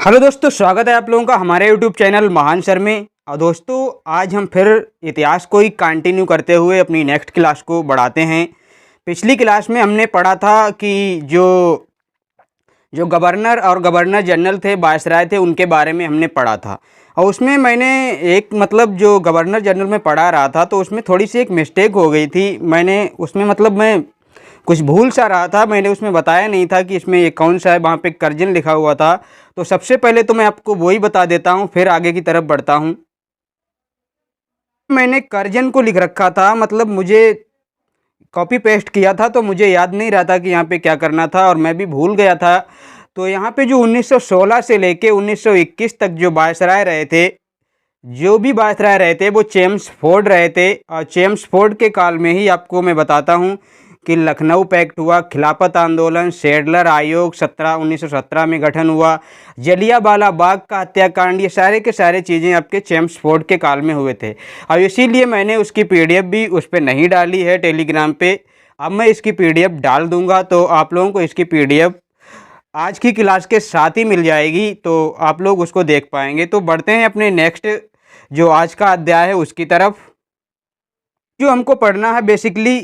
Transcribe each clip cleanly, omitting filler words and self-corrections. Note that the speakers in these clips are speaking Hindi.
हेलो दोस्तों, स्वागत है आप लोगों का हमारे यूट्यूब चैनल महान सर में। और दोस्तों आज हम फिर इतिहास को ही कंटिन्यू करते हुए अपनी नेक्स्ट क्लास को बढ़ाते हैं। पिछली क्लास में हमने पढ़ा था कि जो जो गवर्नर और गवर्नर जनरल थे, वायसराय थे, उनके बारे में हमने पढ़ा था। और उसमें मैंने जो गवर्नर जनरल में पढ़ा रहा था तो उसमें थोड़ी सी एक मिस्टेक हो गई थी। मैंने उसमें मैं कुछ भूल सा रहा था। मैंने उसमें बताया नहीं था कि इसमें ये कौन सा है, वहाँ पे कर्जन लिखा हुआ था। तो सबसे पहले तो मैं आपको वही बता देता हूँ, फिर आगे की तरफ बढ़ता हूँ। मैंने कर्जन को लिख रखा था, मुझे कॉपी पेस्ट किया था तो मुझे याद नहीं रहा था कि यहाँ पे क्या करना था और मैं भी भूल गया था। तो यहाँ पे जो 1916 से लेके 1921 तक जो वायसराय रहे थे, वो चेम्सफोर्ड रहे थे। और चेम्सफोर्ड के काल में ही आपको मैं बताता हूँ कि लखनऊ पैक्ट हुआ, खिलाफत आंदोलन, सेडलर आयोग 1917 में गठन हुआ, जलियांवाला बाग का हत्याकांड, ये सारे के सारे चीज़ें आपके चेम्सफोर्ड के काल में हुए थे। और इसीलिए मैंने उसकी पीडीएफ भी उस पर नहीं डाली है टेलीग्राम पे। अब मैं इसकी पीडीएफ डाल दूंगा तो आप लोगों को इसकी पीडीएफ आज की क्लास के साथ ही मिल जाएगी, तो आप लोग उसको देख पाएंगे। तो बढ़ते हैं अपने नेक्स्ट जो आज का अध्याय है उसकी तरफ। जो हमको पढ़ना है बेसिकली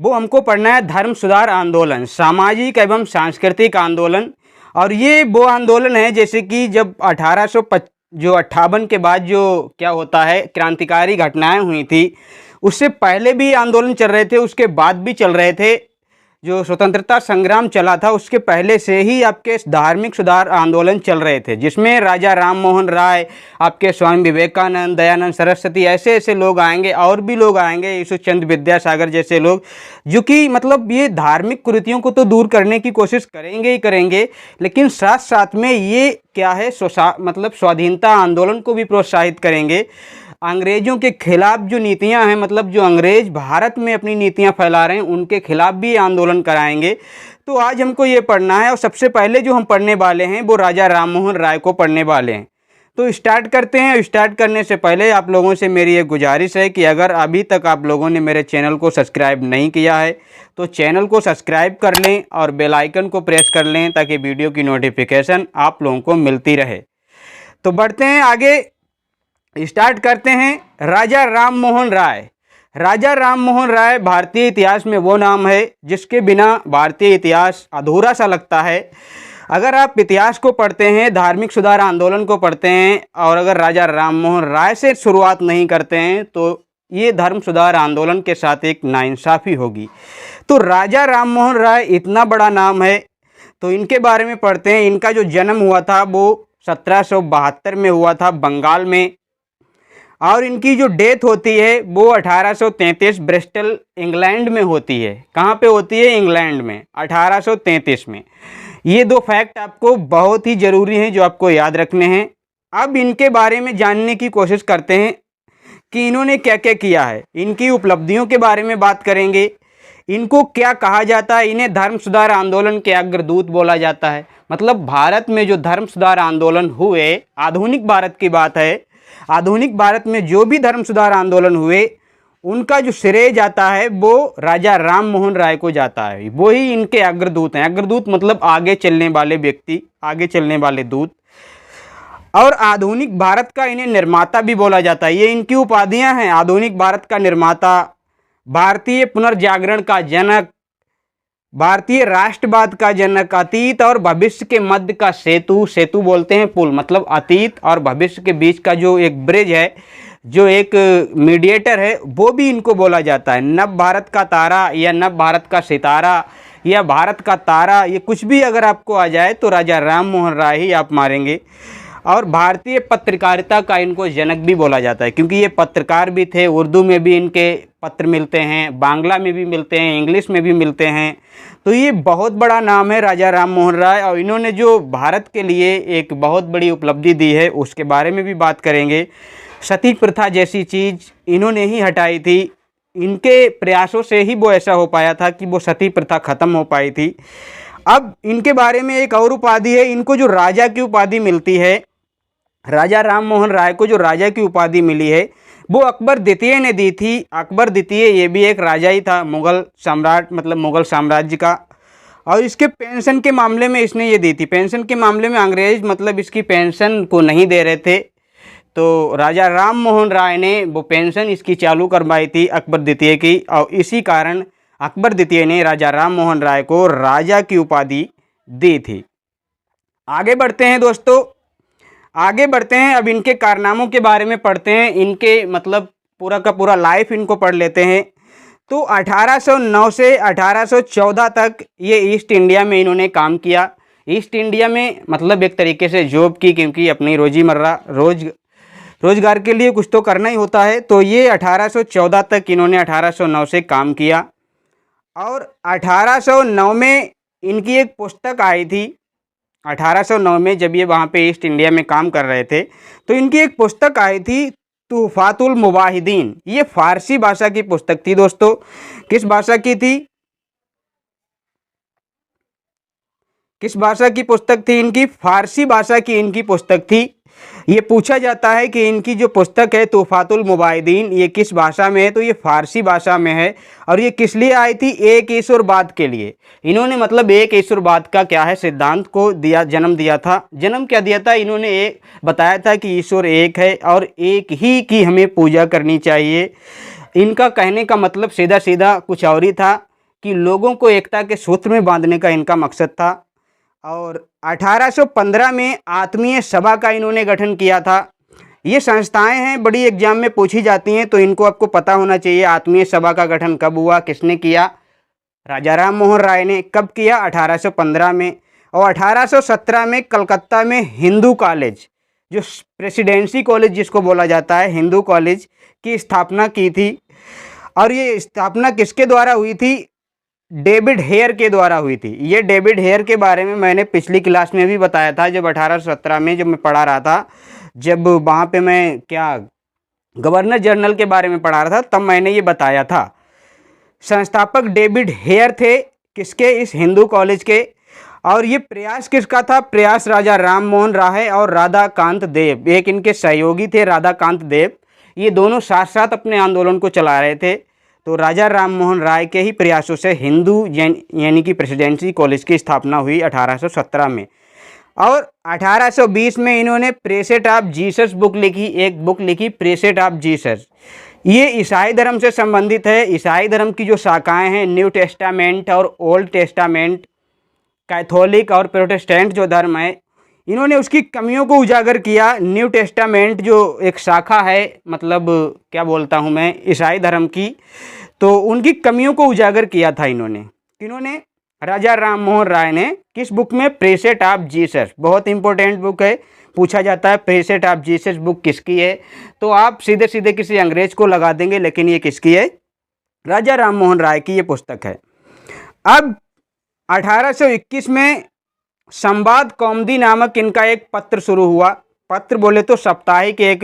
वो हमको पढ़ना है धर्म सुधार आंदोलन, सामाजिक एवं सांस्कृतिक आंदोलन। और ये वो आंदोलन है जैसे कि जब 1858 के बाद जो क्या होता है क्रांतिकारी घटनाएं हुई थी, उससे पहले भी आंदोलन चल रहे थे, उसके बाद भी चल रहे थे। जो स्वतंत्रता संग्राम चला था उसके पहले से ही आपके धार्मिक सुधार आंदोलन चल रहे थे, जिसमें राजा राम मोहन राय, आपके स्वामी विवेकानंद, दयानंद सरस्वती, ऐसे ऐसे लोग आएंगे और भी लोग आएंगे, ईश्वर चंद्र विद्यासागर जैसे लोग, जो कि ये धार्मिक कुरीतियों को तो दूर करने की कोशिश करेंगे ही करेंगे, लेकिन साथ साथ में ये क्या है स्वाधीनता आंदोलन को भी प्रोत्साहित करेंगे। अंग्रेज़ों के खिलाफ जो नीतियां हैं, जो अंग्रेज़ भारत में अपनी नीतियां फैला रहे हैं, उनके खिलाफ भी आंदोलन कराएंगे। तो आज हमको ये पढ़ना है और सबसे पहले जो हम पढ़ने वाले हैं वो राजा राम मोहन राय को पढ़ने वाले हैं। तो स्टार्ट करते हैं। स्टार्ट करने से पहले आप लोगों से मेरी एक गुजारिश है कि अगर अभी तक आप लोगों ने मेरे चैनल को सब्सक्राइब नहीं किया है तो चैनल को सब्सक्राइब कर लें और बेल आइकन को प्रेस कर लें ताकि वीडियो की नोटिफिकेशन आप लोगों को मिलती रहे। तो बढ़ते हैं आगे, स्टार्ट करते हैं। राजा राम मोहन राय। राजा राम मोहन राय भारतीय इतिहास में वो नाम है जिसके बिना भारतीय इतिहास अधूरा सा लगता है। अगर आप इतिहास को पढ़ते हैं, धार्मिक सुधार आंदोलन को पढ़ते हैं और अगर राजा राम मोहन राय से शुरुआत नहीं करते हैं तो ये धर्म सुधार आंदोलन के साथ एक नाइंसाफ़ी होगी। तो राजा राम मोहन राय इतना बड़ा नाम है तो इनके बारे में पढ़ते हैं। इनका जो जन्म हुआ था वो 1772 में हुआ था बंगाल में, और इनकी जो डेथ होती है वो 1833 ब्रिस्टल इंग्लैंड में होती है। कहाँ पे होती है? इंग्लैंड में, 1833 में। ये दो फैक्ट आपको बहुत ही ज़रूरी हैं जो आपको याद रखने हैं। अब इनके बारे में जानने की कोशिश करते हैं कि इन्होंने क्या क्या किया है, इनकी उपलब्धियों के बारे में बात करेंगे। इनको क्या कहा जाता है? इन्हें धर्म सुधार आंदोलन के अग्रदूत बोला जाता है। भारत में जो धर्म सुधार आंदोलन हुए, आधुनिक भारत की बात है, आधुनिक भारत में जो भी धर्म सुधार आंदोलन हुए उनका जो श्रेय जाता है वो राजा राम मोहन राय को जाता है। वो ही इनके अग्रदूत हैं। अग्रदूत आगे चलने वाले व्यक्ति, आगे चलने वाले दूत। और आधुनिक भारत का इन्हें निर्माता भी बोला जाता है। ये इनकी उपाधियां हैं। आधुनिक भारत का निर्माता, भारतीय पुनर्जागरण का जनक, भारतीय राष्ट्रवाद का जनक, अतीत और भविष्य के मध्य का सेतु, सेतु बोलते हैं पुल, अतीत और भविष्य के बीच का जो एक ब्रिज है, जो एक मीडिएटर है, वो भी इनको बोला जाता है। नव भारत का तारा या नव भारत का सितारा या भारत का तारा, ये कुछ भी अगर आपको आ जाए तो राजा राम मोहन राय ही आप मारेंगे। और भारतीय पत्रकारिता का इनको जनक भी बोला जाता है क्योंकि ये पत्रकार भी थे। उर्दू में भी इनके पत्र मिलते हैं, बांग्ला में भी मिलते हैं, इंग्लिश में भी मिलते हैं। तो ये बहुत बड़ा नाम है राजा राम मोहन राय। और इन्होंने जो भारत के लिए एक बहुत बड़ी उपलब्धि दी है उसके बारे में भी बात करेंगे। सती प्रथा जैसी चीज़ इन्होंने ही हटाई थी। इनके प्रयासों से ही वो ऐसा हो पाया था कि वो सती प्रथा ख़त्म हो पाई थी। अब इनके बारे में एक और उपाधि है। इनको जो राजा की उपाधि मिलती है, राजा राम मोहन राय को जो राजा की उपाधि मिली है वो अकबर द्वितीय ने दी थी। अकबर द्वितीय ये भी एक राजा ही था, मुग़ल सम्राट, मुग़ल साम्राज्य का। और इसके पेंशन के मामले में इसने ये दी थी। पेंशन के मामले में अंग्रेज मतलब इसकी पेंशन को नहीं दे रहे थे, तो राजा राम मोहन राय ने वो पेंशन इसकी चालू करवाई थी अकबर द्वितीय की, और इसी कारण अकबर द्वितीय ने राजा राम मोहन राय को राजा की उपाधि दी थी। आगे बढ़ते हैं दोस्तों, आगे बढ़ते हैं। अब इनके कारनामों के बारे में पढ़ते हैं, इनके मतलब पूरा का पूरा लाइफ इनको पढ़ लेते हैं। तो 1809 से 1814 तक ये ईस्ट इंडिया में इन्होंने काम किया। ईस्ट इंडिया में मतलब एक तरीके से जॉब की, क्योंकि अपनी रोजीमर्रा रोजगार के लिए कुछ तो करना ही होता है। तो ये 1814 तक इन्होंने 1809 से काम किया, और 1809 में इनकी एक पुस्तक आई थी। 1809 में जब ये वहाँ पे ईस्ट इंडिया में काम कर रहे थे, तो इनकी एक पुस्तक आई थी तुहफातुल मुवाहिदीन। ये फारसी भाषा की पुस्तक थी दोस्तों। किस भाषा की थी? किस भाषा की पुस्तक थी इनकी? फारसी भाषा की इनकी पुस्तक थी। ये पूछा जाता है कि इनकी जो पुस्तक है तुहफातुल मुवाहिदीन ये किस भाषा में है, तो ये फारसी भाषा में है। और ये किस लिए आई थी? एक ईश्वरवाद के लिए। इन्होंने मतलब एक ईश्वरवाद का क्या है सिद्धांत को दिया, जन्म दिया था। जन्म क्या दिया था? इन्होंने एक बताया था कि ईश्वर एक है और एक ही की हमें पूजा करनी चाहिए। इनका कहने का मतलब सीधा सीधा कुछ और ही था कि लोगों को एकता के सूत्र में बांधने का इनका मकसद था। और 1815 में आत्मीय सभा का इन्होंने गठन किया था। ये संस्थाएं हैं, बड़ी एग्जाम में पूछी जाती हैं, तो इनको आपको पता होना चाहिए आत्मीय सभा का गठन कब हुआ, किसने किया? राजा राम मोहन राय ने। कब किया? 1815 में। और 1817 में कलकत्ता में हिंदू कॉलेज, जो प्रेसिडेंसी कॉलेज जिसको बोला जाता है, हिंदू कॉलेज की स्थापना की थी। और ये स्थापना किसके द्वारा हुई थी? डेविड हेयर के द्वारा हुई थी। ये डेविड हेयर के बारे में मैंने पिछली क्लास में भी बताया था, जब 1817 में जब मैं पढ़ा रहा था, जब वहाँ पे मैं गवर्नर जनरल के बारे में पढ़ा रहा था, तब मैंने ये बताया था। संस्थापक डेविड हेयर थे, किसके? इस हिंदू कॉलेज के। और ये प्रयास किसका था? प्रयास राजा राम मोहन राय और राधाकांत देव, एक इनके सहयोगी थे राधाकांत देव। ये दोनों साथ साथ अपने आंदोलन को चला रहे थे। तो राजा राम मोहन राय के ही प्रयासों से हिंदू यानी कि प्रेसिडेंसी कॉलेज की स्थापना हुई 1817 में। और 1820 में इन्होंने प्रेसेट ऑफ जीसस बुक लिखी, एक बुक लिखी प्रेसेट ऑफ जीसस। ये ईसाई धर्म से संबंधित है। ईसाई धर्म की जो शाखाएं हैं, न्यू टेस्टामेंट और ओल्ड टेस्टामेंट, कैथोलिक और प्रोटेस्टेंट जो धर्म है, इन्होंने उसकी कमियों को उजागर किया। न्यू टेस्टामेंट जो एक शाखा है, मतलब क्या बोलता हूँ मैं, ईसाई धर्म की, तो उनकी कमियों को उजागर किया था इन्होंने। किन्होंने? राजा राम मोहन राय ने। किस बुक में? Preset of Jesus. बहुत इंपॉर्टेंट बुक है, पूछा जाता है प्रेसेट ऑफ जीसस बुक किसकी है, तो आप सीधे सीधे किसी अंग्रेज को लगा देंगे, लेकिन ये किसकी है? राजा राम मोहन राय की ये पुस्तक है। अब 1821 में संवाद कौमुदी नामक इनका एक पत्र शुरू हुआ। पत्र बोले तो साप्ताहिक एक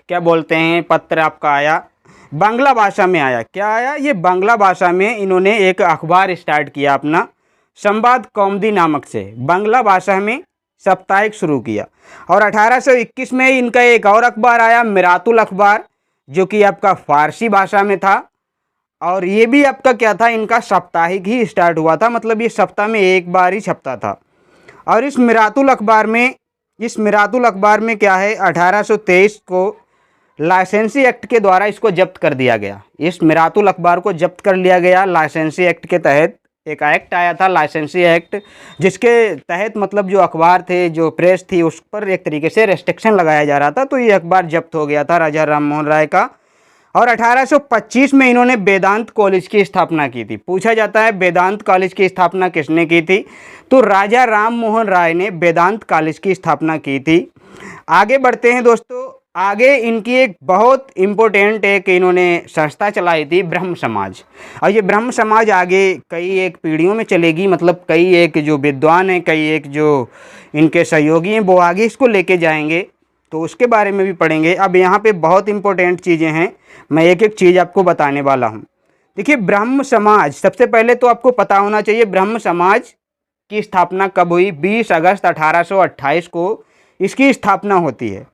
क्या बोलते हैं पत्र आपका आया, बांग्ला भाषा में आया। क्या आया? ये बांग्ला भाषा में इन्होंने एक अखबार स्टार्ट किया अपना, संवाद कौमुदी नामक से, बांग्ला भाषा में साप्ताहिक शुरू किया। और 1821 में इनका एक और अखबार आया, मिरातुल अखबार, जो कि आपका फारसी भाषा में था। और ये भी आपका क्या था? इनका साप्ताहिक ही स्टार्ट हुआ था, मतलब ये सप्ताह में एक बार ही छपता था। और इस मिरातुल अखबार में क्या है, 1823 को लाइसेंसी एक्ट के द्वारा इसको जब्त कर दिया गया। इस मिरातुल अखबार को जब्त कर लिया गया लाइसेंसी एक्ट के तहत। एक एक्ट आया था लाइसेंसी एक्ट, जिसके तहत मतलब जो अखबार थे, जो प्रेस थी, उस पर एक तरीके से रेस्ट्रिक्शन लगाया जा रहा था। तो ये अखबार जब्त हो गया था राजा राम मोहन राय का। और 1825 में इन्होंने वेदांत कॉलेज की स्थापना की थी। पूछा जाता है वेदांत कॉलेज की स्थापना किसने की थी, तो राजा राम मोहन राय ने वेदांत कॉलेज की स्थापना की थी। आगे बढ़ते हैं दोस्तों, आगे इनकी एक बहुत इम्पोर्टेंट एक इन्होंने संस्था चलाई थी, ब्रह्म समाज। और ये ब्रह्म समाज आगे कई एक पीढ़ियों में चलेगी, मतलब कई एक जो विद्वान हैं, कई एक जो इनके सहयोगी हैं, वो आगे इसको लेके जाएंगे, तो उसके बारे में भी पढ़ेंगे। अब यहाँ पे बहुत इंपॉर्टेंट चीज़ें हैं, मैं एक एक चीज़ आपको बताने वाला हूँ। देखिए, ब्रह्म समाज, सबसे पहले तो आपको पता होना चाहिए ब्रह्म समाज की स्थापना कब हुई। 20 अगस्त 1828 को इसकी स्थापना होती है।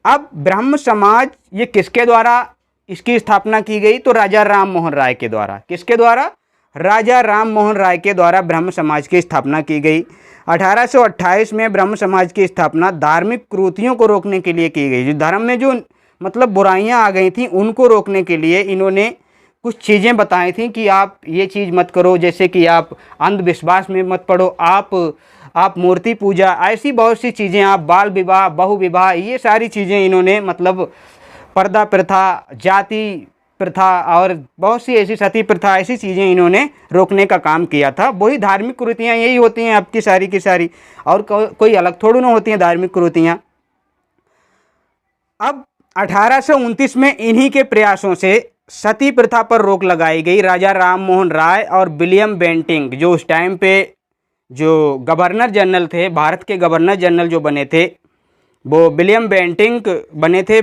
अब ब्रह्म समाज ये किसके द्वारा इसकी स्थापना की गई, तो राजा राम मोहन राय के द्वारा। किसके द्वारा? राजा राम मोहन राय के द्वारा ब्रह्म समाज की स्थापना की गई। 1828 में ब्रह्म समाज की स्थापना धार्मिक कुरीतियों को रोकने के लिए की गई। जो धर्म में जो मतलब बुराइयां आ गई थी उनको रोकने के लिए इन्होंने कुछ चीज़ें बताई थी कि आप ये चीज़ मत करो, जैसे कि आप अंधविश्वास में मत पड़ो, आप मूर्ति पूजा, ऐसी बहुत सी चीज़ें, आप बाल विवाह, बहु विवाह, ये सारी चीज़ें इन्होंने मतलब पर्दा प्रथा, जाति प्रथा और बहुत सी ऐसी सती प्रथा, ऐसी चीज़ें इन्होंने रोकने का काम किया था। वही धार्मिक कुरीतियाँ यही होती हैं आपकी सारी की सारी, और कोई अलग थोड़ी ना होती हैं धार्मिक कुरीतियाँ। अब 1829 में इन्हीं के प्रयासों से सती प्रथा पर रोक लगाई गई। राजा राम मोहन राय और विलियम बेंटिंक, जो उस टाइम पे जो गवर्नर जनरल थे, भारत के गवर्नर जनरल जो बने थे, वो विलियम बेंटिंक बने थे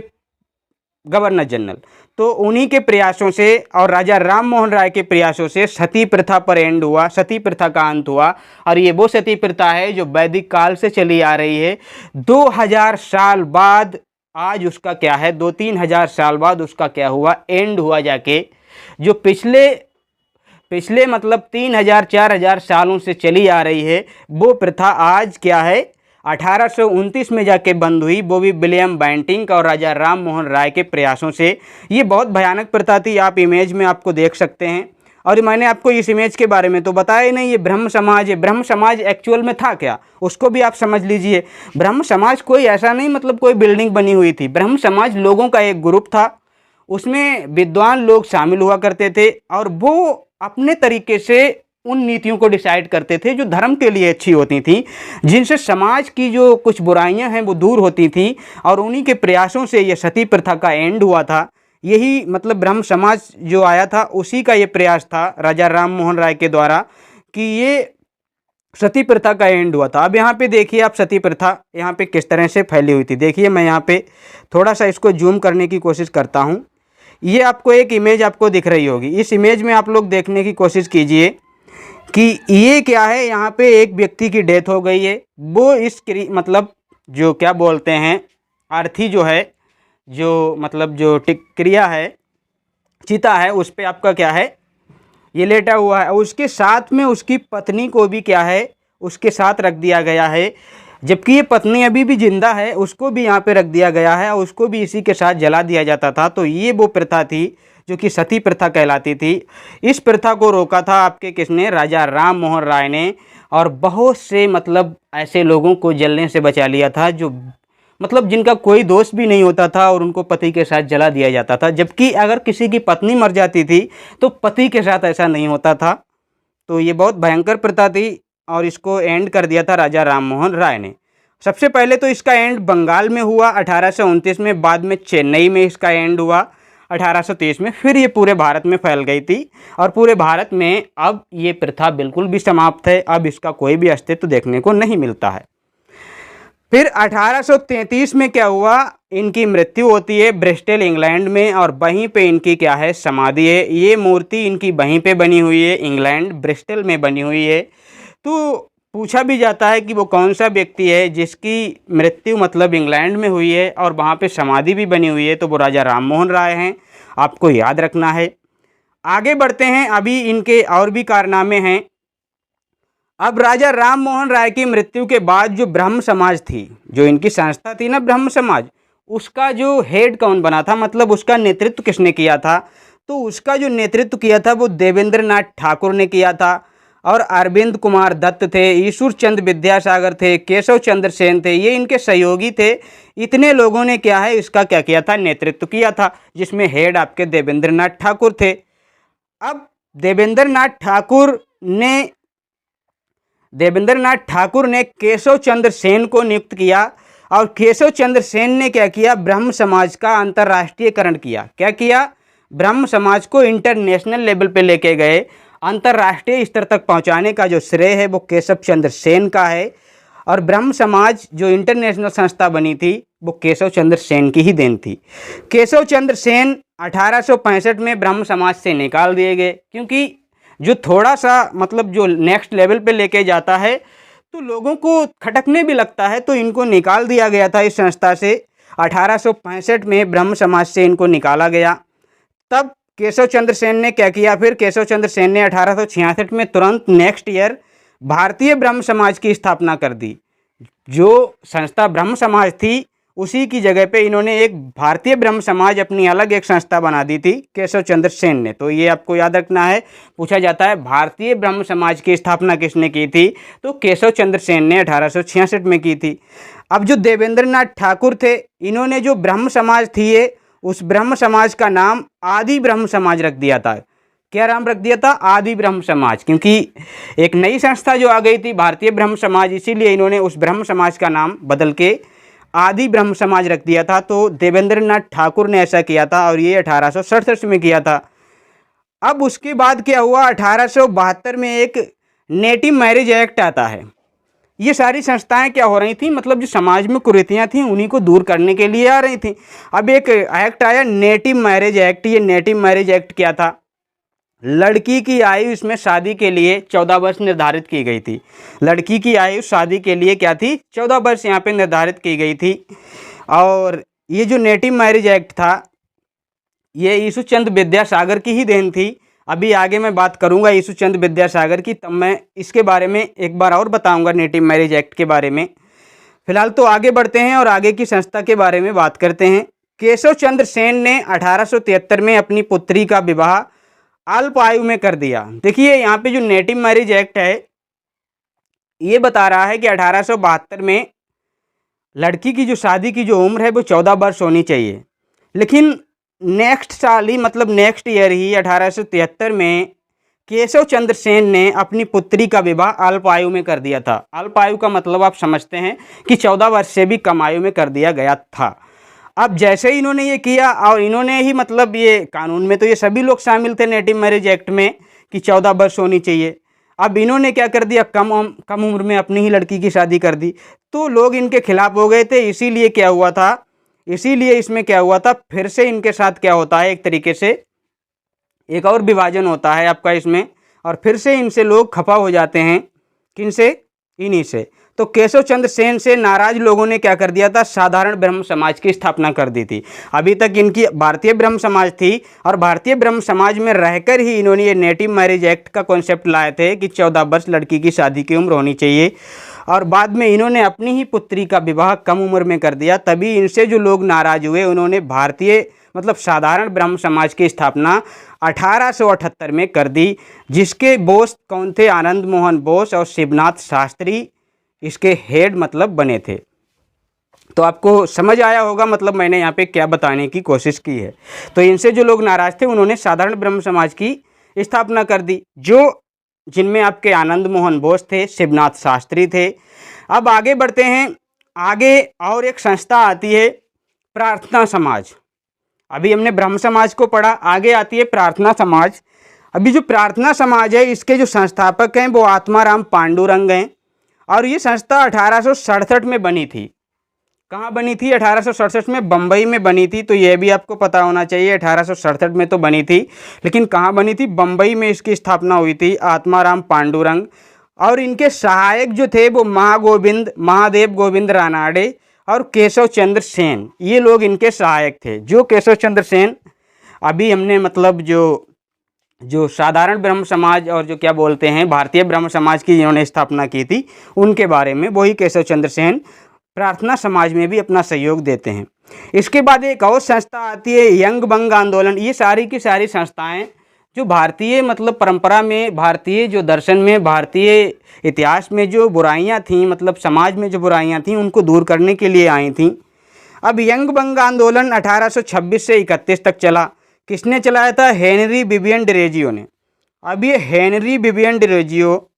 गवर्नर जनरल। तो उन्हीं के प्रयासों से और राजा राम मोहन राय के प्रयासों से सती प्रथा पर एंड हुआ, सती प्रथा का अंत हुआ। और ये वो सती प्रथा है जो वैदिक काल से चली आ रही है। 2000 साल बाद आज उसका क्या है, 2-3 हज़ार साल बाद उसका क्या हुआ, एंड हुआ जाके। जो पिछले मतलब 3000-4000 सालों से चली आ रही है, वो प्रथा आज क्या है, 1829 में जाके बंद हुई, वो भी विलियम बेंटिंक और राजा राम मोहन राय के प्रयासों से। ये बहुत भयानक प्रथा थी, आप इमेज में आपको देख सकते हैं। और मैंने आपको इस इमेज के बारे में तो बताया ही नहीं, ये ब्रह्म समाज है। ब्रह्म समाज एक्चुअल में था क्या, उसको भी आप समझ लीजिए। ब्रह्म समाज कोई ऐसा नहीं मतलब कोई बिल्डिंग बनी हुई थी। ब्रह्म समाज लोगों का एक ग्रुप था, उसमें विद्वान लोग शामिल हुआ करते थे और वो अपने तरीके से उन नीतियों को डिसाइड करते थे जो धर्म के लिए अच्छी होती थी, जिनसे समाज की जो कुछ बुराइयां हैं वो दूर होती थी। और उन्हीं के प्रयासों से ये सती प्रथा का एंड हुआ था। यही मतलब ब्रह्म समाज जो आया था उसी का ये प्रयास था राजा राम मोहन राय के द्वारा कि ये सती प्रथा का एंड हुआ था। अब यहाँ पे देखिए आप, सती प्रथा यहाँ पे किस तरह से फैली हुई थी। देखिए मैं यहाँ पे थोड़ा सा इसको जूम करने की कोशिश करता हूँ। ये आपको एक इमेज आपको दिख रही होगी, इस इमेज में आप लोग देखने की कोशिश कीजिए कि ये क्या है। यहाँ पे एक व्यक्ति की डेथ हो गई है, वो इस मतलब जो क्या बोलते हैं अर्थी जो है, जो मतलब जो क्रिया है, चिता है, उस पर आपका क्या है, ये लेटा हुआ है। उसके साथ में उसकी पत्नी को भी क्या है, उसके साथ रख दिया गया है। जबकि ये पत्नी अभी भी जिंदा है, उसको भी यहाँ पे रख दिया गया है और उसको भी इसी के साथ जला दिया जाता था। तो ये वो प्रथा थी जो कि सती प्रथा कहलाती थी। इस प्रथा को रोका था आपके किसने, राजा राम मोहन राय ने। और बहुत से मतलब ऐसे लोगों को जलने से बचा लिया था जो मतलब जिनका कोई दोष भी नहीं होता था और उनको पति के साथ जला दिया जाता था। जबकि अगर किसी की पत्नी मर जाती थी तो पति के साथ ऐसा नहीं होता था। तो ये बहुत भयंकर प्रथा थी और इसको एंड कर दिया था राजा राम मोहन राय ने। सबसे पहले तो इसका एंड बंगाल में हुआ 1829 में, बाद में चेन्नई में इसका एंड हुआ 1830 में। फिर ये पूरे भारत में फैल गई थी और पूरे भारत में अब ये प्रथा बिल्कुल भी समाप्त है। अब इसका कोई भी अस्तित्व देखने को नहीं मिलता है। फिर 1833 में क्या हुआ, इनकी मृत्यु होती है ब्रिस्टल इंग्लैंड में और वहीं पे इनकी क्या है, समाधि है। ये मूर्ति इनकी वहीं पे बनी हुई है, इंग्लैंड ब्रिस्टल में बनी हुई है। तो पूछा भी जाता है कि वो कौन सा व्यक्ति है जिसकी मृत्यु मतलब इंग्लैंड में हुई है और वहाँ पे समाधि भी बनी हुई है। तो वो राजा राम मोहन राय हैं, आपको याद रखना है। आगे बढ़ते हैं, अभी इनके और भी कारनामे हैं। अब राजा राम मोहन राय की मृत्यु के बाद जो ब्रह्म समाज थी, जो इनकी संस्था थी ना ब्रह्म समाज, उसका जो हेड कौन बना था, मतलब उसका नेतृत्व किसने किया था, तो उसका जो नेतृत्व किया था वो देवेंद्र नाथ ठाकुर ने किया था। और अरविंद कुमार दत्त थे, ईश्वर चंद्र विद्यासागर थे, केशव चंद्र सेन थे, ये इनके सहयोगी थे। इतने लोगों ने क्या है इसका क्या किया था, नेतृत्व किया था, जिसमें हेड आपके देवेंद्र नाथ ठाकुर थे। अब देवेंद्र नाथ ठाकुर ने केशव चंद्र सेन को नियुक्त किया और केशव चंद्र सेन ने क्या किया, ब्रह्म समाज का अंतर्राष्ट्रीयकरण किया। क्या किया, ब्रह्म समाज को इंटरनेशनल लेवल पे लेके गए, अंतर्राष्ट्रीय स्तर तक पहुंचाने का जो श्रेय है वो केशव चंद्र सेन का है। और ब्रह्म समाज जो इंटरनेशनल संस्था बनी थी वो केशव चंद्र सेन की ही देन थी। केशव चंद्र सेन 1865 में ब्रह्म समाज से निकाल दिए गए, क्योंकि जो थोड़ा सा मतलब जो नेक्स्ट लेवल पे लेके जाता है तो लोगों को खटकने भी लगता है, तो इनको निकाल दिया गया था इस संस्था से। 1865 में ब्रह्म समाज से इनको निकाला गया। तब केशव चंद्र सेन ने क्या किया, फिर केशव चंद्र सेन ने 1866 में तुरंत नेक्स्ट ईयर भारतीय ब्रह्म समाज की स्थापना कर दी। जो संस्था ब्रह्म समाज थी उसी की जगह पे इन्होंने एक भारतीय ब्रह्म समाज अपनी अलग एक संस्था बना दी थी केशव चंद्र सेन ने। तो ये आपको याद रखना है, पूछा जाता है भारतीय ब्रह्म समाज की स्थापना किसने की थी, तो केशव चंद्र सेन ने 1866 में की थी। अब जो देवेंद्र नाथ ठाकुर थे, इन्होंने जो ब्रह्म समाज थी ये, उस ब्रह्म समाज का नाम आदि ब्रह्म समाज रख दिया था। क्या नाम रख दिया था, आदि ब्रह्म समाज, क्योंकि एक नई संस्था जो आ गई थी भारतीय ब्रह्म समाज, इसीलिए इन्होंने उस ब्रह्म समाज का नाम बदल के आदि ब्रह्म समाज रख दिया था। तो देवेंद्र नाथ ठाकुर ने ऐसा किया था और ये 1867 में किया था। अब उसके बाद क्या हुआ, 1872 में एक नेटिव मैरिज एक्ट आता है। ये सारी संस्थाएं क्या हो रही थी, मतलब जो समाज में कुरीतियां थी उन्हीं को दूर करने के लिए आ रही थी। अब एक एक्ट आया नेटिव मैरिज एक्ट। ये नेटिव मैरिज एक्ट क्या था, लड़की की आयु इसमें शादी के लिए 14 वर्ष निर्धारित की गई थी। लड़की की आयु शादी के लिए क्या थी, 14 वर्ष यहाँ पे निर्धारित की गई थी। और ये जो नेटिव मैरिज एक्ट था ये ईशुचंद विद्यासागर की ही देन थी। अभी आगे मैं बात करूंगा ईशुचंद विद्यासागर की, तब मैं इसके बारे में एक बार और बताऊंगा नेटिव मैरिज एक्ट के बारे में। फिलहाल तो आगे बढ़ते हैं और आगे की संस्था के बारे में बात करते हैं। केशव चंद्र सेन ने 1873 में अपनी पुत्री का विवाह अल्प आयु में कर दिया। देखिए यहाँ पे जो नेटिव मैरिज एक्ट है ये बता रहा है कि 1872 में लड़की की जो शादी की जो उम्र है वो 14 वर्ष होनी चाहिए, लेकिन नेक्स्ट साल ही मतलब नेक्स्ट ईयर ही 1873 में केशव चंद्र सेन ने अपनी पुत्री का विवाह अल्प आयु में कर दिया था। अल्प आयु का मतलब आप समझते हैं कि 14 वर्ष से भी कम आयु में कर दिया गया था। अब जैसे ही इन्होंने ये किया, और इन्होंने ही मतलब ये कानून में तो ये सभी लोग शामिल थे नेटिव मैरिज एक्ट में कि 14 वर्ष होनी चाहिए। अब इन्होंने क्या कर दिया, कम उम्र में अपनी ही लड़की की शादी कर दी, तो लोग इनके खिलाफ हो गए थे। इसीलिए क्या हुआ था, इसीलिए इसमें क्या हुआ था, फिर से इनके साथ क्या होता है, एक तरीके से एक और विभाजन होता है आपका इसमें, और फिर से इनसे लोग खफा हो जाते हैं। किनसे, इन्हीं से। तो केशव चंद्र सेन से नाराज लोगों ने क्या कर दिया था, साधारण ब्रह्म समाज की स्थापना कर दी थी। अभी तक इनकी भारतीय ब्रह्म समाज थी और भारतीय ब्रह्म समाज में रहकर ही इन्होंने ये नेटिव मैरिज एक्ट का कॉन्सेप्ट लाए थे कि 14 वर्ष लड़की की शादी की उम्र होनी चाहिए। और बाद में इन्होंने अपनी ही पुत्री का विवाह कम उम्र में कर दिया। तभी इनसे जो लोग नाराज हुए, उन्होंने भारतीय मतलब साधारण ब्रह्म समाज की स्थापना 1878 में कर दी, जिसके बोस कौन थे, आनंद मोहन बोस और शिवनाथ शास्त्री इसके हेड मतलब बने थे। तो आपको समझ आया होगा मतलब मैंने यहाँ पे क्या बताने की कोशिश की है। तो इनसे जो लोग नाराज थे उन्होंने साधारण ब्रह्म समाज की स्थापना कर दी, जो जिनमें आपके आनंद मोहन बोस थे, शिवनाथ शास्त्री थे। अब आगे बढ़ते हैं, आगे और एक संस्था आती है प्रार्थना समाज। अभी हमने ब्रह्म समाज को पढ़ा, आगे आती है प्रार्थना समाज। अभी जो प्रार्थना समाज है इसके जो संस्थापक हैं वो आत्माराम पांडुरंग हैं, और ये संस्था 1867 में बनी थी। कहाँ बनी थी, 1867 में बम्बई में बनी थी। तो ये भी आपको पता होना चाहिए, 1867 में तो बनी थी, लेकिन कहाँ बनी थी, बम्बई में इसकी स्थापना हुई थी, आत्माराम पांडुरंग। और इनके सहायक जो थे वो महादेव गोविंद रानाडे और केशव चंद्र सेन, ये लोग इनके सहायक थे। जो केशव चंद्र सेन अभी हमने मतलब जो साधारण ब्रह्म समाज और जो क्या बोलते हैं भारतीय ब्रह्म समाज की जिन्होंने स्थापना की थी उनके बारे में, वही केशव चंद्र सेन प्रार्थना समाज में भी अपना सहयोग देते हैं। इसके बाद एक और संस्था आती है यंग बंग आंदोलन। ये सारी की सारी संस्थाएं जो भारतीय मतलब परंपरा में, भारतीय जो दर्शन में, भारतीय इतिहास में जो बुराइयां थीं, मतलब समाज में जो बुराइयां थीं उनको दूर करने के लिए आई थीं। अब यंग बंग आंदोलन 1826 से 31 तक चला। किसने चलाया था, हेनरी विवियन डिरेजियो ने। अब ये हेनरी विवियन डिरेजियो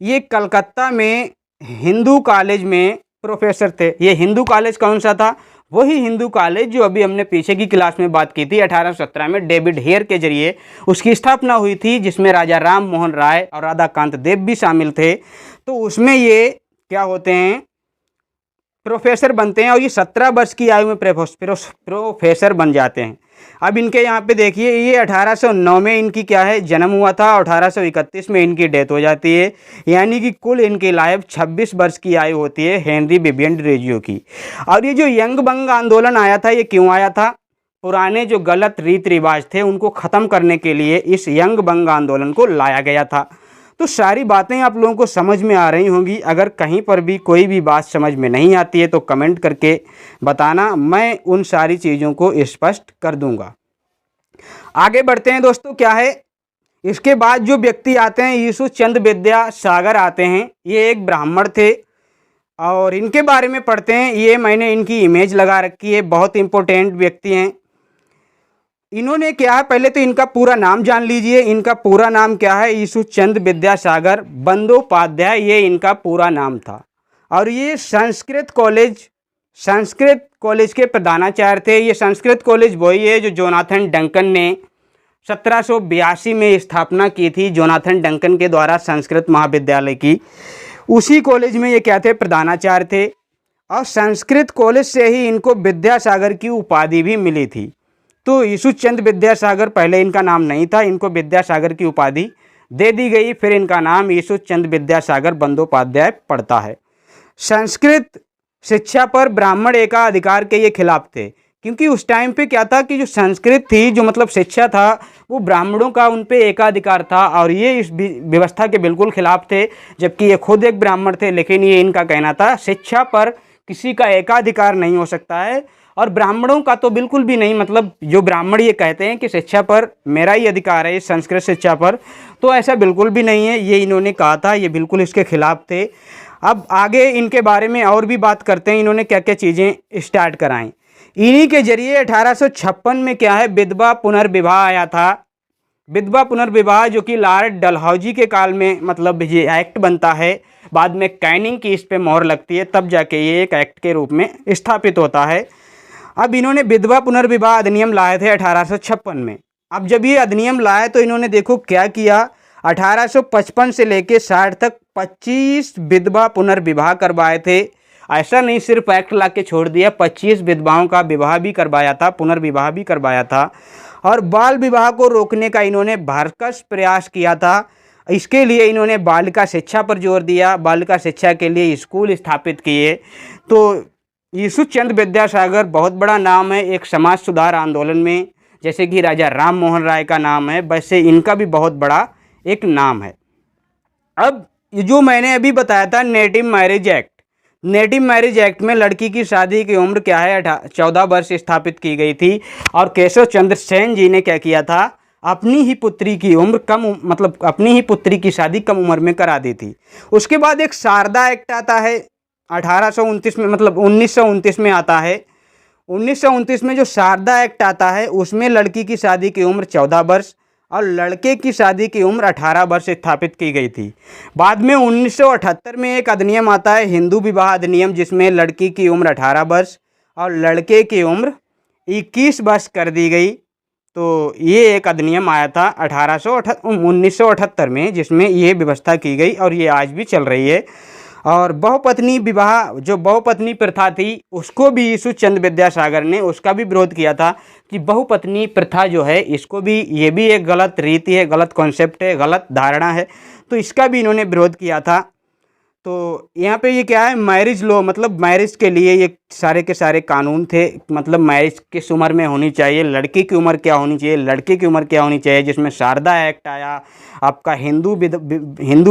ये कलकत्ता में हिंदू कॉलेज में प्रोफेसर थे। ये हिंदू कॉलेज कौन सा था, वही हिंदू कॉलेज जो अभी हमने पीछे की क्लास में बात की थी, 1817 में डेविड हेयर के जरिए उसकी स्थापना हुई थी, जिसमें राजा राम मोहन राय और राधाकांत देव भी शामिल थे। तो उसमें ये क्या होते हैं, प्रोफेसर बनते हैं, और ये 17 वर्ष की आयु में प्रोफेसर बन जाते हैं। अब इनके यहाँ पे देखिए, ये 1809 में इनकी क्या है जन्म हुआ था, 1831 में इनकी डेथ हो जाती है, यानी कि कुल इनकी लाइफ 26 वर्ष की आयु होती है हेनरी विवियन डिरेजियो की। और ये जो यंग बंग आंदोलन आया था, ये क्यों आया था, पुराने जो गलत रीति रिवाज थे उनको ख़त्म करने के लिए इस यंग बंग आंदोलन को लाया गया था। तो सारी बातें आप लोगों को समझ में आ रही होंगी। अगर कहीं पर भी कोई भी बात समझ में नहीं आती है तो कमेंट करके बताना, मैं उन सारी चीज़ों को स्पष्ट कर दूंगा। आगे बढ़ते हैं दोस्तों। क्या है इसके बाद जो व्यक्ति आते हैं, यीशु चंद्र विद्यासागर आते हैं। ये एक ब्राह्मण थे और इनके बारे में पढ़ते हैं। ये मैंने इनकी इमेज लगा रखी है, बहुत इंपॉर्टेंट व्यक्ति हैं। इन्होंने क्या है, पहले तो इनका पूरा नाम जान लीजिए। इनका पूरा नाम क्या है? यीशु चंद्र विद्यासागर बंदोपाध्याय, ये इनका पूरा नाम था। और ये संस्कृत कॉलेज के प्रधानाचार्य थे। ये संस्कृत कॉलेज वही है जो जोनाथन डंकन ने 1782 में स्थापना की थी। जोनाथन डंकन के द्वारा संस्कृत महाविद्यालय की, उसी कॉलेज में ये क्या थे? प्रधानाचार्य थे। और संस्कृत कॉलेज से ही इनको विद्यासागर की उपाधि भी मिली थी। तो यीशु चंद्र विद्यासागर पहले इनका नाम नहीं था, इनको विद्यासागर की उपाधि दे दी गई। फिर इनका नाम यीशु चंद्र विद्यासागर बंदोपाध्याय पड़ता है। संस्कृत शिक्षा पर ब्राह्मण एकाधिकार के ये खिलाफ थे, क्योंकि उस टाइम पे क्या था कि जो संस्कृत थी, जो मतलब शिक्षा था, वो ब्राह्मणों का उन पे एकाधिकार था और ये इस व्यवस्था के बिल्कुल खिलाफ थे। जबकि ये खुद एक ब्राह्मण थे, लेकिन ये इनका कहना था शिक्षा पर किसी का एकाधिकार नहीं हो सकता है और ब्राह्मणों का तो बिल्कुल भी नहीं। मतलब जो ब्राह्मण ये कहते हैं कि शिक्षा पर मेरा ही अधिकार है, संस्कृत शिक्षा पर, तो ऐसा बिल्कुल भी नहीं है। ये इन्होंने कहा था, ये बिल्कुल इसके खिलाफ थे। अब आगे इनके बारे में और भी बात करते हैं, इन्होंने क्या क्या चीज़ें स्टार्ट कराई। इन्हीं के जरिए 1856 में क्या है, विधवा पुनर्विवाह आया था। विधवा पुनर्विवाह जो कि लॉर्ड डलहौजी के काल में मतलब ये एक्ट बनता है। बाद में कैनिंग की इस पे मोहर लगती है, तब जाके ये एक एक्ट के रूप में स्थापित होता है। अब इन्होंने विधवा पुनर्विवाह अधिनियम लाए थे 1856 में। अब जब ये अधिनियम लाए तो इन्होंने देखो क्या किया, 1855 से लेके 60 तक 25 विधवा पुनर्विवाह करवाए थे। ऐसा नहीं सिर्फ एक्ट ला के छोड़ दिया, 25 विधवाओं का विवाह भी करवाया था, पुनर्विवाह भी करवाया था। और बाल विवाह को रोकने का इन्होंने भरसक प्रयास किया था। इसके लिए इन्होंने बालिका शिक्षा पर जोर दिया, बालिका शिक्षा के लिए स्कूल स्थापित किए। तो यीशु चंद्र विद्यासागर बहुत बड़ा नाम है एक समाज सुधार आंदोलन में, जैसे कि राजा राम मोहन राय का नाम है, वैसे इनका भी बहुत बड़ा एक नाम है। अब जो मैंने अभी बताया था native marriage act, native marriage act में लड़की की शादी की उम्र क्या है, 14 वर्ष स्थापित की गई थी। और केशव चंद्र सेन जी ने क्या किया था, अपनी ही पुत्री की उम्र कम, मतलब अपनी ही पुत्री की शादी कम उम्र में करा दी थी। उसके बाद एक शारदा एक्ट आता है 1829 में, मतलब 1929 में आता है। 1929 में जो शारदा एक्ट आता है उसमें लड़की की शादी की उम्र 14 वर्ष और लड़के की शादी की उम्र 18 वर्ष स्थापित की गई थी। बाद में 1978 में एक अधिनियम आता है हिंदू विवाह अधिनियम, जिसमें लड़की की उम्र 18 वर्ष और लड़के की उम्र 21 वर्ष कर दी गई। तो ये एक अधिनियम आया था 1978 में, जिसमें ये व्यवस्था की गई और ये आज भी चल रही है। और बहुपत्नी विवाह, जो बहुपत्नी प्रथा थी, उसको भी यीशु चंद्र विद्यासागर ने उसका भी विरोध किया था कि बहुपत्नी प्रथा जो है इसको भी, ये भी एक गलत रीति है, गलत कॉन्सेप्ट है, गलत धारणा है, तो इसका भी इन्होंने विरोध किया था। तो यहाँ पे ये क्या है, मैरिज लॉ, मतलब मैरिज के लिए ये सारे के सारे कानून थे। मतलब मैरिज किस उम्र में होनी चाहिए, लड़की की उम्र क्या होनी चाहिए, लड़के की उम्र क्या होनी चाहिए, जिसमें शारदा एक्ट आया, आपका हिंदू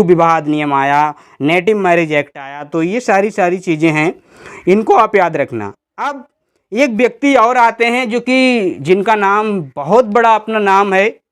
विवाह अधिनियम आया, नेटिव मैरिज एक्ट आया। तो ये सारी चीज़ें हैं, इनको आप याद रखना। अब एक व्यक्ति और आते हैं जो कि जिनका नाम बहुत बड़ा अपना नाम है,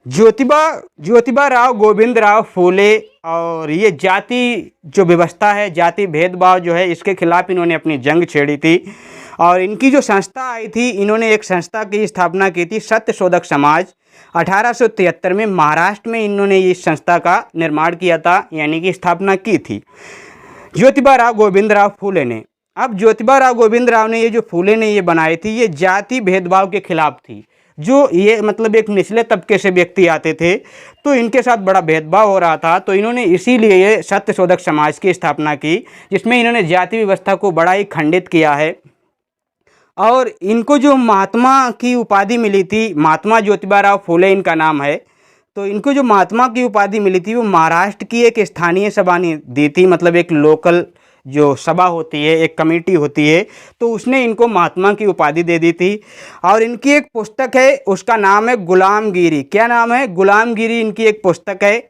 ज्योतिबा राव गोविंद राव फूले। और ये जाति जो व्यवस्था है, जाति भेदभाव जो है, इसके खिलाफ इन्होंने अपनी जंग छेड़ी थी। और इनकी जो संस्था आई थी, इन्होंने एक संस्था की स्थापना की थी, सत्यशोधक समाज। 1873 में महाराष्ट्र में इन्होंने इस संस्था का निर्माण किया था, यानी कि स्थापना की थी ज्योतिबा राव गोविंद राव फूले ने। अब ज्योतिबा राव गोविंद राव ने, ये जो फूले ने ये बनाई थी, ये जाति भेदभाव के खिलाफ थी। जो ये मतलब एक निचले तबके से व्यक्ति आते थे, तो इनके साथ बड़ा भेदभाव हो रहा था। तो इन्होंने इसीलिए ये सत्यशोधक समाज की स्थापना की, जिसमें इन्होंने जाति व्यवस्था को बड़ा ही खंडित किया है। और इनको जो महात्मा की उपाधि मिली थी, महात्मा ज्योतिबा राव फूले इनका नाम है, तो इनको जो महात्मा की उपाधि मिली थी वो महाराष्ट्र की एक स्थानीय सभा ने दी थी, मतलब एक लोकल जो सभा होती है, एक कमेटी होती है, तो उसने इनको महात्मा की उपाधि दे दी थी। और इनकी एक पुस्तक है, उसका नाम है गुलामगिरी। क्या नाम है? गुलामगिरी इनकी एक पुस्तक है।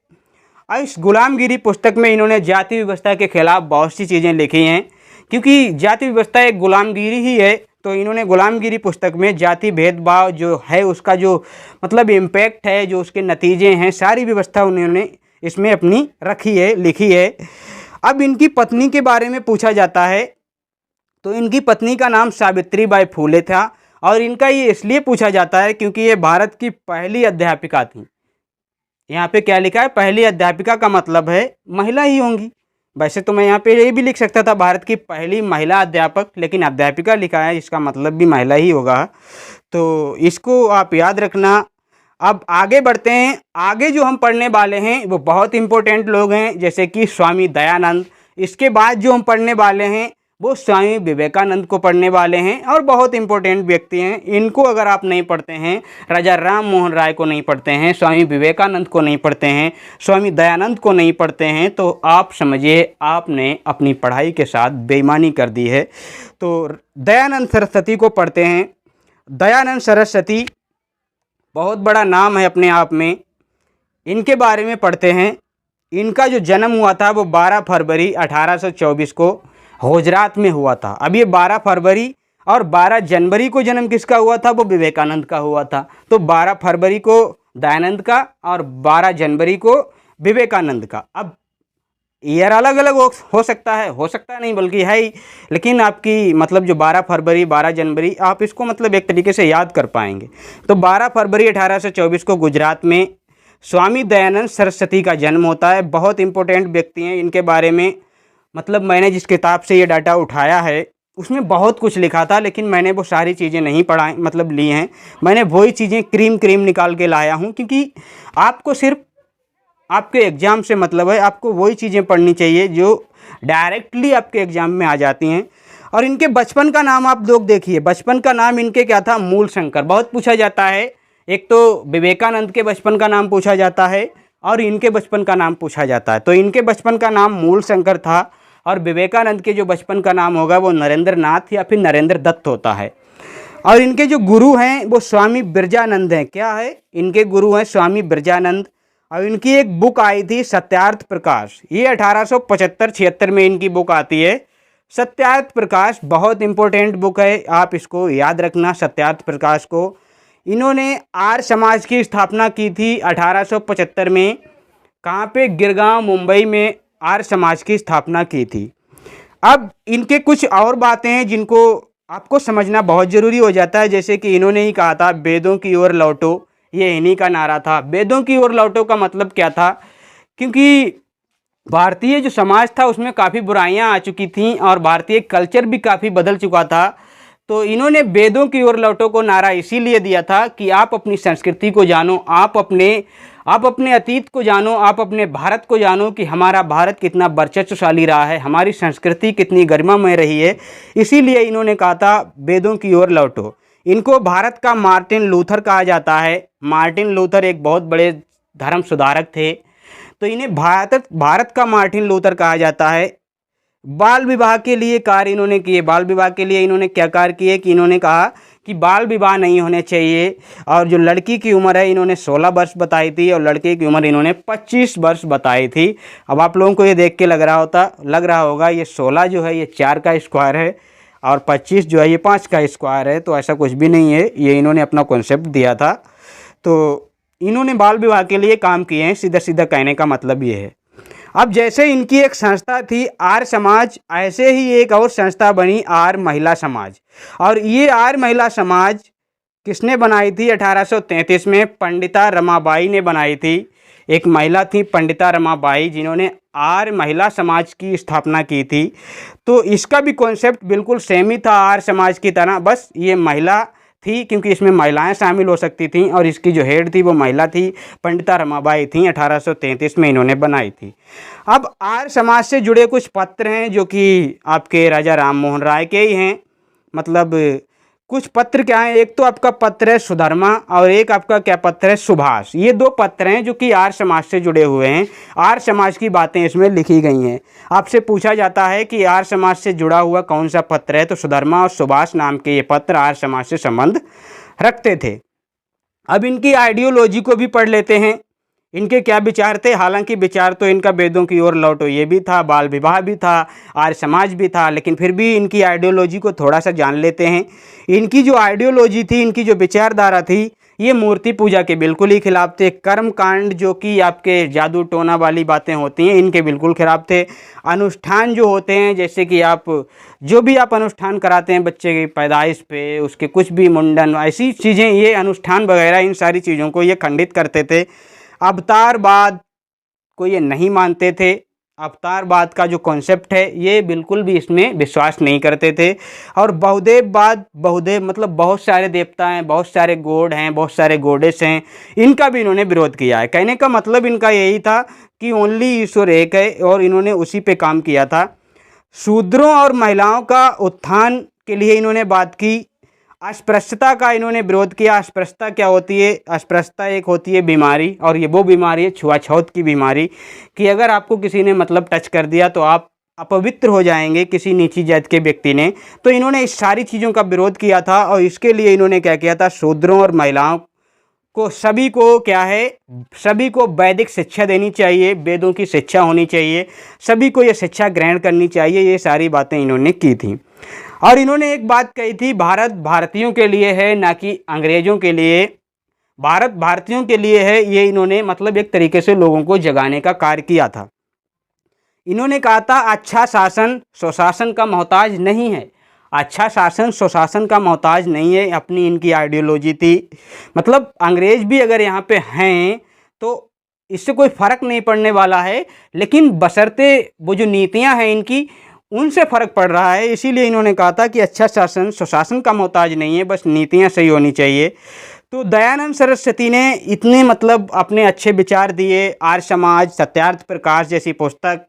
और इस गुलामगिरी पुस्तक में इन्होंने जाति व्यवस्था के खिलाफ बहुत सी चीज़ें लिखी हैं, क्योंकि जाति व्यवस्था एक गुलामगिरी ही है। तो इन्होंने गुलामगिरी पुस्तक में जाति भेदभाव जो है उसका जो मतलब इम्पैक्ट है, जो उसके नतीजे हैं, सारी व्यवस्था उन्होंने इसमें अपनी रखी है, लिखी है। अब इनकी पत्नी के बारे में पूछा जाता है, तो इनकी पत्नी का नाम सावित्रीबाई फूले था। और इनका ये इसलिए पूछा जाता है क्योंकि ये भारत की पहली अध्यापिका थी। यहाँ पे क्या लिखा है? पहली अध्यापिका का मतलब है महिला ही होंगी। वैसे तो मैं यहाँ पे ये भी लिख सकता था भारत की पहली महिला अध्यापक, लेकिन अध्यापिका लिखा है, इसका मतलब भी महिला ही होगा। तो इसको आप याद रखना। अब आगे बढ़ते हैं। आगे जो हम पढ़ने वाले हैं वो बहुत इंपॉर्टेंट लोग हैं, जैसे कि स्वामी दयानंद। इसके बाद जो हम पढ़ने वाले हैं वो स्वामी विवेकानंद को पढ़ने वाले हैं, और बहुत इंपॉर्टेंट व्यक्ति हैं। इनको अगर आप नहीं पढ़ते हैं, राजा राम मोहन राय को नहीं पढ़ते हैं, स्वामी विवेकानंद को नहीं पढ़ते हैं, स्वामी दयानंद को नहीं पढ़ते हैं, तो आप समझिए आपने अपनी पढ़ाई के साथ बेईमानी कर दी है। तो दयानंद सरस्वती को पढ़ते हैं। दयानंद सरस्वती बहुत बड़ा नाम है अपने आप में। इनके बारे में पढ़ते हैं। इनका जो जन्म हुआ था वो 12 फरवरी 1824 को गुजरात में हुआ था। अब ये 12 फरवरी और 12 जनवरी को जन्म किसका हुआ था? वो विवेकानंद का हुआ था। तो 12 फरवरी को दयानंद का और 12 जनवरी को विवेकानंद का। अब ईयर अलग अलग हो सकता है नहीं बल्कि है ही, लेकिन आपकी मतलब जो 12 फरवरी 12 जनवरी आप इसको मतलब एक तरीके से याद कर पाएंगे। तो 12 फरवरी 1824 को गुजरात में स्वामी दयानंद सरस्वती का जन्म होता है। बहुत इंपॉर्टेंट व्यक्ति हैं। इनके बारे में मतलब मैंने जिस किताब से ये डाटा उठाया है उसमें बहुत कुछ लिखा था, लेकिन मैंने वो सारी चीज़ें नहीं पढ़ाई मतलब ली हैं। मैंने वही चीज़ें क्रीम निकाल के लाया हूँ, क्योंकि आपको सिर्फ आपके एग्ज़ाम से मतलब है। आपको वही चीज़ें पढ़नी चाहिए जो डायरेक्टली आपके एग्ज़ाम में आ जाती हैं। और इनके बचपन का नाम आप लोग देखिए। बचपन का नाम इनके क्या था? मूल शंकर। बहुत पूछा जाता है। एक तो विवेकानंद के बचपन का नाम पूछा जाता है और इनके बचपन का नाम पूछा जाता है। तो इनके बचपन का नाम मूल शंकर था, और विवेकानंद के जो बचपन का नाम होगा वो नरेंद्र नाथ या फिर नरेंद्र दत्त होता है। और इनके जो गुरु हैं वो स्वामी बिरजानंद हैं। क्या है? इनके गुरु हैं स्वामी बिरजानंद। और इनकी एक बुक आई थी सत्यार्थ प्रकाश। ये 1875-76 में इनकी बुक आती है सत्यार्थ प्रकाश। बहुत इंपॉर्टेंट बुक है, आप इसको याद रखना सत्यार्थ प्रकाश को। इन्होंने आर्य समाज की स्थापना की थी 1875 में। कहाँ पे? गिरगांव मुंबई में आर्य समाज की स्थापना की थी। अब इनके कुछ और बातें हैं जिनको आपको समझना बहुत ज़रूरी हो जाता है। जैसे कि इन्होंने ही कहा था वेदों की ओर लौटो, ये इन्हीं का नारा था। वेदों की ओर लौटो का मतलब क्या था? क्योंकि भारतीय जो समाज था उसमें काफ़ी बुराइयां आ चुकी थीं और भारतीय कल्चर भी काफ़ी बदल चुका था। तो इन्होंने वेदों की ओर लौटो को नारा इसीलिए दिया था कि आप अपनी संस्कृति को जानो, आप अपने अतीत को जानो, आप अपने भारत को जानो कि हमारा भारत कितना वर्चस्वशाली रहा है, हमारी संस्कृति कितनी गरिमामय रही है। इसीलिए इन्होंने कहा था वेदों की ओर लौटो। इनको भारत का मार्टिन लूथर कहा जाता है। मार्टिन लूथर एक बहुत बड़े धर्म सुधारक थे, तो इन्हें भारत का मार्टिन लूथर कहा जाता है। बाल विवाह के लिए कार्य इन्होंने किए। बाल विवाह के लिए इन्होंने क्या कार्य किए कि इन्होंने कहा कि बाल विवाह नहीं होने चाहिए। और जो लड़की की उम्र है इन्होंने 16 वर्ष बताई थी और लड़के की उम्र इन्होंने 25 वर्ष बताई थी। अब आप लोगों को ये देख के लग रहा होगा ये 16 जो है ये 4 का स्क्वायर है और 25 जो है ये 5 का स्क्वायर है। तो ऐसा कुछ भी नहीं है, ये इन्होंने अपना कॉन्सेप्ट दिया था। तो इन्होंने बाल विवाह के लिए काम किए हैं, सीधा सीधा कहने का मतलब ये है। अब जैसे इनकी एक संस्था थी आर्य समाज, ऐसे ही एक और संस्था बनी आर्य महिला समाज। और ये आर्य महिला समाज किसने बनाई थी? 1833 में पंडिता रमाबाई ने बनाई थी। एक महिला थी पंडिता रमाबाई जिन्होंने आर्य महिला समाज की स्थापना की थी। तो इसका भी कॉन्सेप्ट बिल्कुल सेम ही था आर्य समाज की तरह, बस ये महिला थी क्योंकि इसमें महिलाएं शामिल हो सकती थीं और इसकी जो हेड थी वो महिला थी, पंडिता रमाबाई थी। 1833 में इन्होंने बनाई थी। अब आर्य समाज से जुड़े कुछ पत्र हैं जो कि आपके राजा राम मोहन राय के ही हैं। मतलब कुछ पत्र क्या है, एक तो आपका पत्र है सुधर्मा और एक आपका क्या पत्र है सुभाष। ये दो पत्र हैं जो कि आर्य समाज से जुड़े हुए हैं। आर्य समाज की बातें इसमें लिखी गई हैं। आपसे पूछा जाता है कि आर्य समाज से जुड़ा हुआ कौन सा पत्र है, तो सुधर्मा और सुभाष नाम के ये पत्र आर्य समाज से संबंध रखते थे। अब इनकी आइडियोलॉजी को भी पढ़ लेते हैं, इनके क्या विचार थे। हालांकि विचार तो इनका वेदों की ओर लौटो ये भी था, बाल विवाह भी था, आर्य समाज भी था, लेकिन फिर भी इनकी आइडियोलॉजी को थोड़ा सा जान लेते हैं। इनकी जो आइडियोलॉजी थी, इनकी जो विचारधारा थी, ये मूर्ति पूजा के बिल्कुल ही खिलाफ थे। कर्म कांड जो कि आपके जादू टोना वाली बातें होती हैं, इनके बिल्कुल खिलाफ थे। अनुष्ठान जो होते हैं, जैसे कि आप जो भी आप अनुष्ठान कराते हैं बच्चे की पैदाइश पे, उसके कुछ भी मुंडन, ऐसी चीज़ें, ये अनुष्ठान वगैरह, इन सारी चीज़ों को ये खंडित करते थे। अवतारवाद को ये नहीं मानते थे। अवतारवाद का जो कॉन्सेप्ट है, ये बिल्कुल भी इसमें विश्वास नहीं करते थे। और बहुदेववाद, बहुदेव मतलब बहुत सारे देवता हैं, बहुत सारे गॉड हैं, बहुत सारे गॉडेस हैं, इनका भी इन्होंने विरोध किया है। कहने का मतलब इनका यही था कि ओनली ईश्वर एक है, और इन्होंने उसी पे काम किया था। शूद्रों और महिलाओं का उत्थान के लिए इन्होंने बात की। अस्पृश्यता का इन्होंने विरोध किया। अस्पृश्यता क्या होती है? अस्पृश्यता एक होती है बीमारी, और ये वो बीमारी है छुआछूत की बीमारी, कि अगर आपको किसी ने मतलब टच कर दिया तो आप अपवित्र हो जाएंगे किसी नीची जात के व्यक्ति ने। तो इन्होंने इस सारी चीज़ों का विरोध किया था, और इसके लिए इन्होंने क्या किया था, शूद्रों और महिलाओं को, सभी को क्या है, सभी को वैदिक शिक्षा देनी चाहिए, वेदों की शिक्षा होनी चाहिए, सभी को ये शिक्षा ग्रहण करनी चाहिए। ये सारी बातें इन्होंने की थी। और इन्होंने एक बात कही थी, भारत भारतीयों के लिए है, ना कि अंग्रेज़ों के लिए। भारत भारतीयों के लिए है, ये इन्होंने मतलब एक तरीके से लोगों को जगाने का कार्य किया था। इन्होंने कहा था अच्छा शासन स्वशासन का मोहताज नहीं है। अच्छा शासन स्वशासन का मोहताज नहीं है, अपनी इनकी आइडियोलॉजी थी। मतलब अंग्रेज भी अगर यहाँ पे हैं तो इससे कोई फ़र्क नहीं पड़ने वाला है, लेकिन बशर्ते वो जो नीतियाँ हैं इनकी, उनसे फ़र्क पड़ रहा है। इसीलिए इन्होंने कहा था कि अच्छा शासन स्वशासन का मोहताज नहीं है, बस नीतियाँ सही होनी चाहिए। तो दयानंद सरस्वती ने इतने मतलब अपने अच्छे विचार दिए। आर्य समाज, सत्यार्थ प्रकाश जैसी पुस्तक,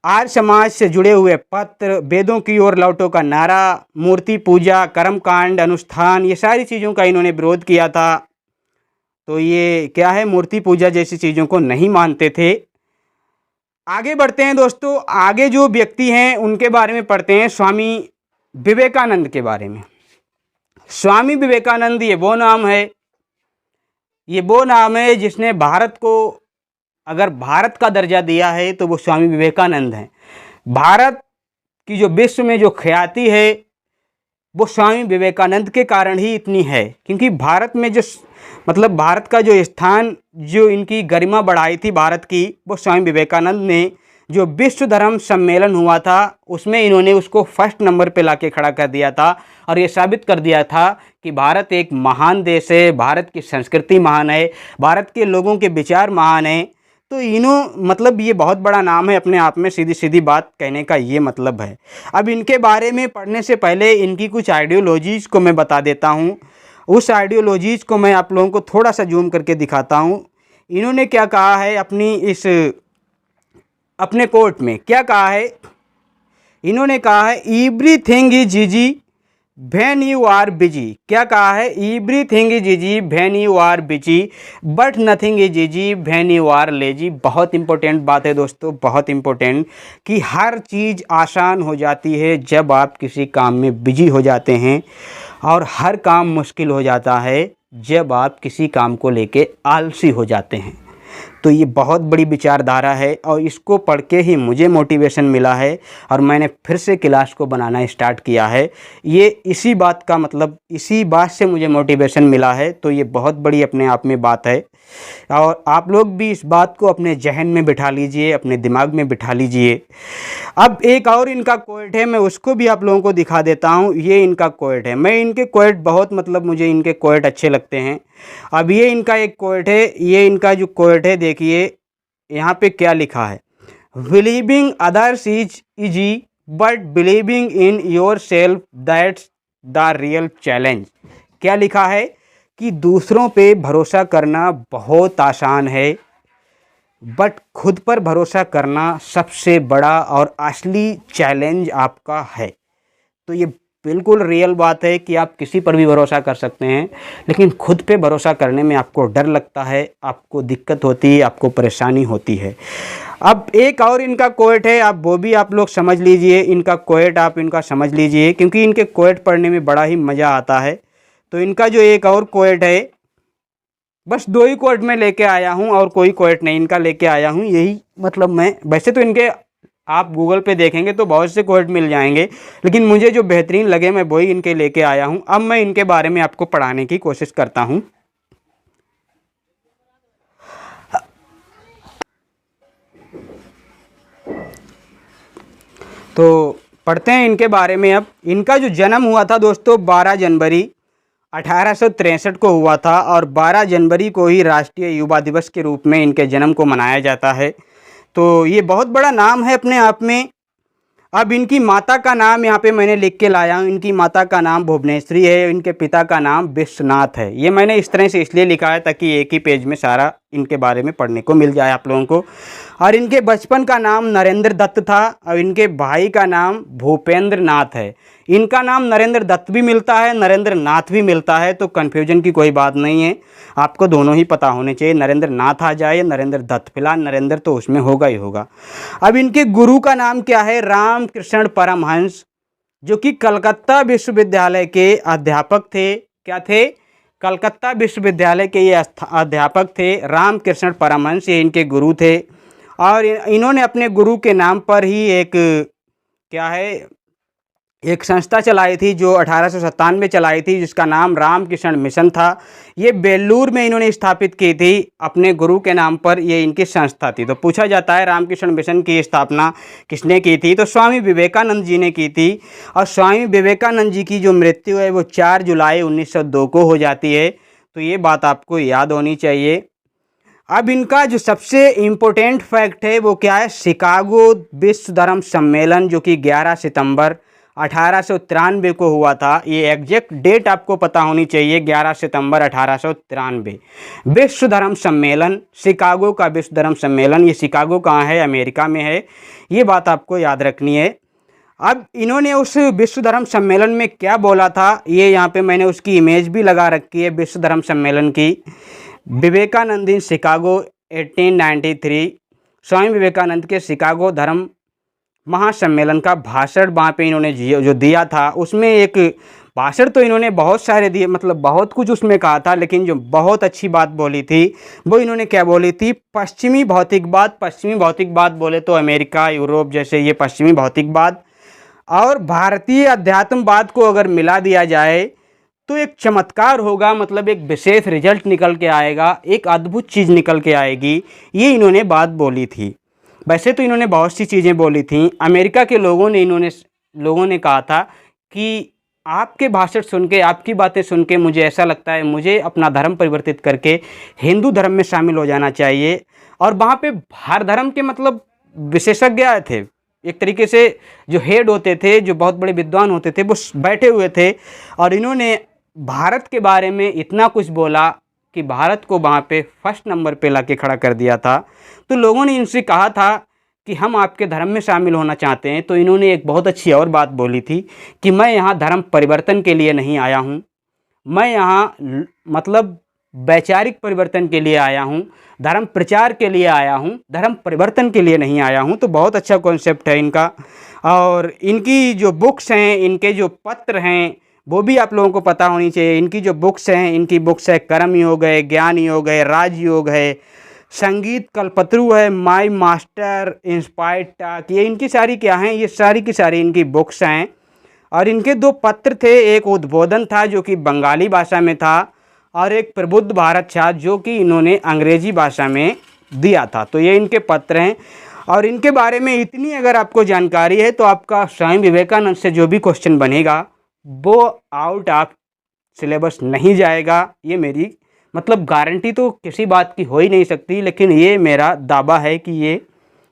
आर्य समाज से जुड़े हुए पत्र, वेदों की ओर लौटो का नारा, मूर्ति पूजा, कर्मकांड, अनुष्ठान, ये सारी चीज़ों का इन्होंने विरोध किया था। तो ये क्या है, मूर्ति पूजा जैसी चीज़ों को नहीं मानते थे। आगे बढ़ते हैं दोस्तों। आगे जो व्यक्ति हैं उनके बारे में पढ़ते हैं, स्वामी विवेकानंद के बारे में। स्वामी विवेकानंद ये वो नाम है, ये वो नाम है जिसने भारत को अगर भारत का दर्जा दिया है तो वो स्वामी विवेकानंद हैं। भारत की जो विश्व में जो ख्याति है वो स्वामी विवेकानंद के कारण ही इतनी है, क्योंकि भारत में जो मतलब भारत का जो स्थान, जो इनकी गरिमा बढ़ाई थी भारत की, वो स्वामी विवेकानंद ने, जो विश्व धर्म सम्मेलन हुआ था उसमें इन्होंने उसको फर्स्ट नंबर पे लाके खड़ा कर दिया था, और ये साबित कर दिया था कि भारत एक महान देश है, भारत की संस्कृति महान है, भारत के लोगों के विचार महान हैं। तो इन्हों मतलब ये बहुत बड़ा नाम है अपने आप में, सीधी सीधी बात कहने का ये मतलब है। अब इनके बारे में पढ़ने से पहले इनकी कुछ आइडियोलॉजीज़ को मैं बता देता हूँ। उस आइडियोलॉजीज़ को मैं आप लोगों को थोड़ा सा जूम करके दिखाता हूँ। इन्होंने क्या कहा है अपनी इस अपने कोर्ट में, क्या कहा है, इन्होंने कहा है everything is easy when you are busy. क्या कहा है, everything is easy when you are busy but nothing is easy when you are lazy. बहुत इंपॉर्टेंट बात है दोस्तों, बहुत इंपॉर्टेंट, कि हर चीज़ आसान हो जाती है जब आप किसी काम में बिजी हो जाते हैं, और हर काम मुश्किल हो जाता है जब आप किसी काम को लेके आलसी हो जाते हैं। तो ये बहुत बड़ी विचारधारा है, और इसको पढ़ के ही मुझे मोटिवेशन मिला है, और मैंने फिर से क्लास को बनाना स्टार्ट किया है। ये इसी बात का मतलब, इसी बात से मुझे मोटिवेशन मिला है। तो ये बहुत बड़ी अपने आप में बात है, और आप लोग भी इस बात को अपने जहन में बिठा लीजिए, अपने दिमाग में बिठा लीजिए। अब एक और इनका कोट है, मैं उसको भी आप लोगों को दिखा देता हूँ। ये इनका कोट है, मैं इनके कोट बहुत मतलब मुझे इनके कोट अच्छे लगते हैं। अब ये इनका एक कोट है, ये इनका जो कोट है देखिए यहाँ पे क्या लिखा है, believing others is easy but believing in your self that's the real challenge. क्या लिखा है कि दूसरों पे भरोसा करना बहुत आसान है, बट खुद पर भरोसा करना सबसे बड़ा और असली चैलेंज आपका है। तो ये बिल्कुल रियल बात है कि आप किसी पर भी भरोसा कर सकते हैं, लेकिन खुद पे भरोसा करने में आपको डर लगता है, आपको दिक्कत होती है, आपको परेशानी होती है। अब एक और इनका कोट है, आप वो भी आप लोग समझ लीजिए, इनका कोट आप इनका समझ लीजिए, क्योंकि इनके कोट पढ़ने में बड़ा ही मज़ा आता है। तो इनका जो एक और कोट है, बस 2 ही कोट मैं लेके आया हूँ और कोई कोट नहीं इनका लेके आया हूँ, यही मतलब मैं वैसे तो इनके आप गूगल पे देखेंगे तो बहुत से कोट मिल जाएंगे, लेकिन मुझे जो बेहतरीन लगे मैं वही इनके लेके आया हूँ। अब मैं इनके बारे में आपको पढ़ाने की कोशिश करता हूँ। तो पढ़ते हैं इनके बारे में। अब इनका जो जन्म हुआ था दोस्तों 12 जनवरी 1863 को हुआ था, और 12 जनवरी को ही राष्ट्रीय युवा दिवस के रूप में इनके जन्म को मनाया जाता है। तो ये बहुत बड़ा नाम है अपने आप में। अब इनकी माता का नाम यहाँ पे मैंने लिख के लाया हूँ। इनकी माता का नाम भुवनेश्वरी है, इनके पिता का नाम विश्वनाथ है। ये मैंने इस तरह से इसलिए लिखा है ताकि एक ही पेज में सारा इनके बारे में पढ़ने को मिल जाए आप लोगों को। और इनके बचपन का नाम नरेंद्र दत्त था, और इनके भाई का नाम भूपेंद्र नाथ है। इनका नाम नरेंद्र दत्त भी मिलता है, नरेंद्र नाथ भी मिलता है, तो कन्फ्यूजन की कोई बात नहीं है, आपको दोनों ही पता होने चाहिए, नरेंद्र नाथ आ जाए या नरेंद्र दत्त, फिलहाल नरेंद्र तो उसमें होगा ही होगा। अब इनके गुरु का नाम क्या है? रामकृष्ण परमहंस, जो कि कलकत्ता विश्वविद्यालय के अध्यापक थे। क्या थे? कलकत्ता विश्वविद्यालय के ये अध्यापक थे, रामकृष्ण परमहंस, ये इनके गुरु थे। और इन्होंने अपने गुरु के नाम पर ही एक क्या है, एक संस्था चलाई थी जो 1897 में चलाई थी, जिसका नाम रामकृष्ण मिशन था। ये बेलूर में इन्होंने स्थापित की थी, अपने गुरु के नाम पर ये इनकी संस्था थी। तो पूछा जाता है रामकृष्ण मिशन की स्थापना किसने की थी? तो स्वामी विवेकानंद जी ने की थी। और स्वामी विवेकानंद जी की जो मृत्यु है वो 4 जुलाई 1902 को हो जाती है। तो ये बात आपको याद होनी चाहिए। अब इनका जो सबसे इम्पोर्टेंट फैक्ट है वो क्या है? शिकागो विश्व धर्म सम्मेलन, जो कि 11 सितंबर 1893 को हुआ था। ये एग्जैक्ट डेट आपको पता होनी चाहिए, 11 सितंबर 1893। विश्व धर्म सम्मेलन, शिकागो का विश्व धर्म सम्मेलन। ये शिकागो कहाँ है? अमेरिका में है, ये बात आपको याद रखनी है। अब इन्होंने उस विश्व धर्म सम्मेलन में क्या बोला था, ये यहाँ पे मैंने उसकी इमेज भी लगा रखी है विश्व धर्म सम्मेलन की। विवेकानंद इन शिकागो 1893, स्वामी विवेकानंद के शिकागो धर्म महासम्मेलन का भाषण वहाँ पे इन्होंने जो दिया था, उसमें एक भाषण तो इन्होंने बहुत सारे दिए, मतलब बहुत कुछ उसमें कहा था, लेकिन जो बहुत अच्छी बात बोली थी वो इन्होंने क्या बोली थी? पश्चिमी भौतिकवाद। पश्चिमी भौतिकवाद बोले तो अमेरिका, यूरोप जैसे ये पश्चिमी भौतिकवाद और भारतीय अध्यात्मवाद को अगर मिला दिया जाए तो एक चमत्कार होगा, मतलब एक विशेष रिजल्ट निकल के आएगा, एक अद्भुत चीज़ निकल के आएगी। ये इन्होंने बात बोली थी। वैसे तो इन्होंने बहुत सी चीज़ें बोली थी। अमेरिका के लोगों ने कहा था कि आपके भाषण सुन के, आपकी बातें सुन के मुझे ऐसा लगता है मुझे अपना धर्म परिवर्तित करके हिंदू धर्म में शामिल हो जाना चाहिए। और वहाँ पे हर धर्म के मतलब विशेषज्ञ आए थे, एक तरीके से जो हेड होते थे, जो बहुत बड़े विद्वान होते थे, वो बैठे हुए थे। और इन्होंने भारत के बारे में इतना कुछ बोला कि भारत को वहाँ पे फर्स्ट नंबर पे ला के खड़ा कर दिया था। तो लोगों ने इनसे कहा था कि हम आपके धर्म में शामिल होना चाहते हैं। तो इन्होंने एक बहुत अच्छी और बात बोली थी कि मैं यहाँ धर्म परिवर्तन के लिए नहीं आया हूँ, मैं यहाँ मतलब वैचारिक परिवर्तन के लिए आया हूँ, धर्म प्रचार के लिए आया हूँ, धर्म परिवर्तन के लिए नहीं आया हूँ। तो बहुत अच्छा कॉन्सेप्ट है इनका। और इनकी जो बुक्स हैं, इनके जो पत्र हैं, वो भी आप लोगों को पता होनी चाहिए। इनकी जो बुक्स हैं, इनकी बुक्स है कर्म योग है, ज्ञान योग है, राजयोग है, संगीत कल्पत्रु है, माय मास्टर, इंस्पायर्ड टॉक, ये इनकी सारी क्या हैं? ये सारी की सारी इनकी बुक्स हैं। और इनके 2 पत्र थे, एक उद्बोधन था जो कि बंगाली भाषा में था, और एक प्रबुद्ध भारत था जो कि इन्होंने अंग्रेजी भाषा में दिया था। तो ये इनके पत्र हैं। और इनके बारे में इतनी अगर आपको जानकारी है तो आपका स्वामी विवेकानंद से जो भी क्वेश्चन बनेगा वो आउट ऑफ सिलेबस नहीं जाएगा। ये मेरी मतलब गारंटी तो किसी बात की हो ही नहीं सकती, लेकिन ये मेरा दावा है कि ये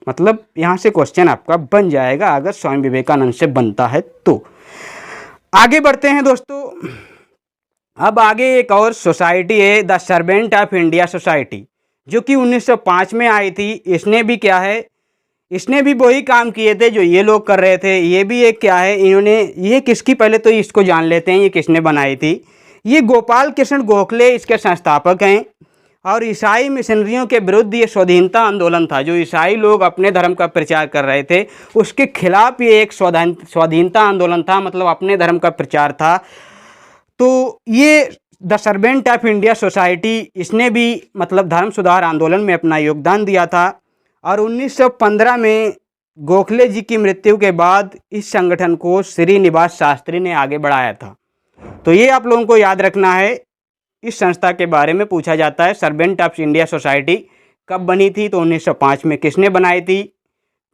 मतलब यहाँ से क्वेश्चन आपका बन जाएगा अगर स्वामी विवेकानंद से बनता है तो। आगे बढ़ते हैं दोस्तों। अब आगे एक और सोसाइटी है, the servant of India society, जो कि 1905 में आई थी। इसने भी क्या है, इसने भी वही काम किए थे जो ये लोग कर रहे थे। ये भी एक क्या है, इन्होंने ये किसकी, पहले तो इसको जान लेते हैं ये किसने बनाई थी। ये गोपाल कृष्ण गोखले इसके संस्थापक हैं। और ईसाई मिशनरियों के विरुद्ध ये स्वाधीनता आंदोलन था, जो ईसाई लोग अपने धर्म का प्रचार कर रहे थे उसके खिलाफ ये एक स्वाधीनता आंदोलन था, मतलब अपने धर्म का प्रचार था। तो ये the servant of India society, इसने भी मतलब धर्म सुधार आंदोलन में अपना योगदान दिया था। और 1915 में गोखले जी की मृत्यु के बाद इस संगठन को श्रीनिवास शास्त्री ने आगे बढ़ाया था। तो ये आप लोगों को याद रखना है। इस संस्था के बारे में पूछा जाता है, सर्वेंट ऑफ इंडिया सोसाइटी कब बनी थी, तो 1905 में। किसने बनाई थी,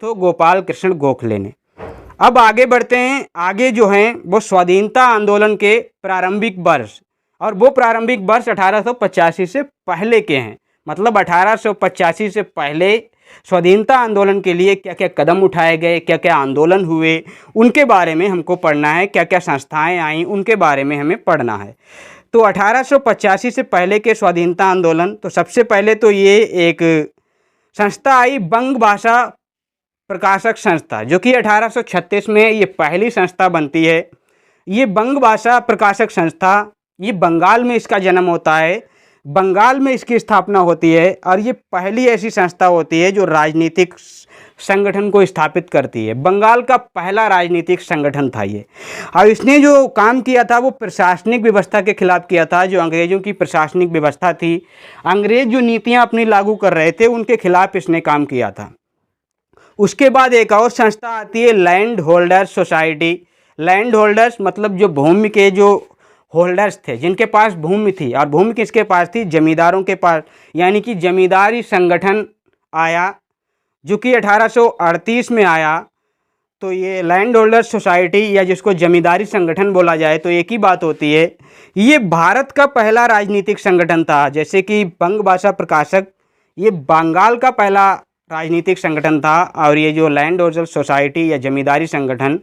तो गोपाल कृष्ण गोखले ने। अब आगे बढ़ते हैं। आगे जो हैं वो स्वाधीनता आंदोलन के प्रारंभिक वर्ष, और वो प्रारंभिक वर्ष 1885 से पहले के हैं। मतलब 1885 से पहले स्वाधीनता आंदोलन के लिए क्या क्या कदम उठाए गए, क्या क्या आंदोलन हुए, उनके बारे में हमको पढ़ना है। क्या क्या संस्थाएं आईं, उनके बारे में हमें पढ़ना है। तो 1885 से पहले के स्वाधीनता आंदोलन, तो सबसे पहले तो ये एक संस्था आई, बंग भाषा प्रकाशक संस्था, जो कि 1836 में ये पहली संस्था बनती है। ये बंग भाषा प्रकाशक संस्था, ये बंगाल में इसका जन्म होता है, बंगाल में इसकी स्थापना होती है। और ये पहली ऐसी संस्था होती है जो राजनीतिक संगठन को स्थापित करती है। बंगाल का पहला राजनीतिक संगठन था ये। और इसने जो काम किया था वो प्रशासनिक व्यवस्था के खिलाफ किया था, जो अंग्रेज़ों की प्रशासनिक व्यवस्था थी। अंग्रेज़ जो नीतियाँ अपनी लागू कर रहे थे उनके खिलाफ इसने काम किया था। उसके बाद एक और संस्था आती है, land holders society. Land holders मतलब जो भूमि के जो होल्डर्स थे, जिनके पास भूमि थी। और भूमि किसके पास थी, जमींदारों के पास। यानी कि जमींदारी संगठन आया, जो कि 1838 में आया। तो ये लैंड होल्डर्स सोसाइटी, या जिसको जमींदारी संगठन बोला जाए, तो एक ही बात होती है। ये भारत का पहला राजनीतिक संगठन था। जैसे कि बंग भाषा प्रकाशक, ये बंगाल का पहला राजनीतिक संगठन था। और ये जो लैंड होल्डर्स सोसाइटी या जमींदारी संगठन,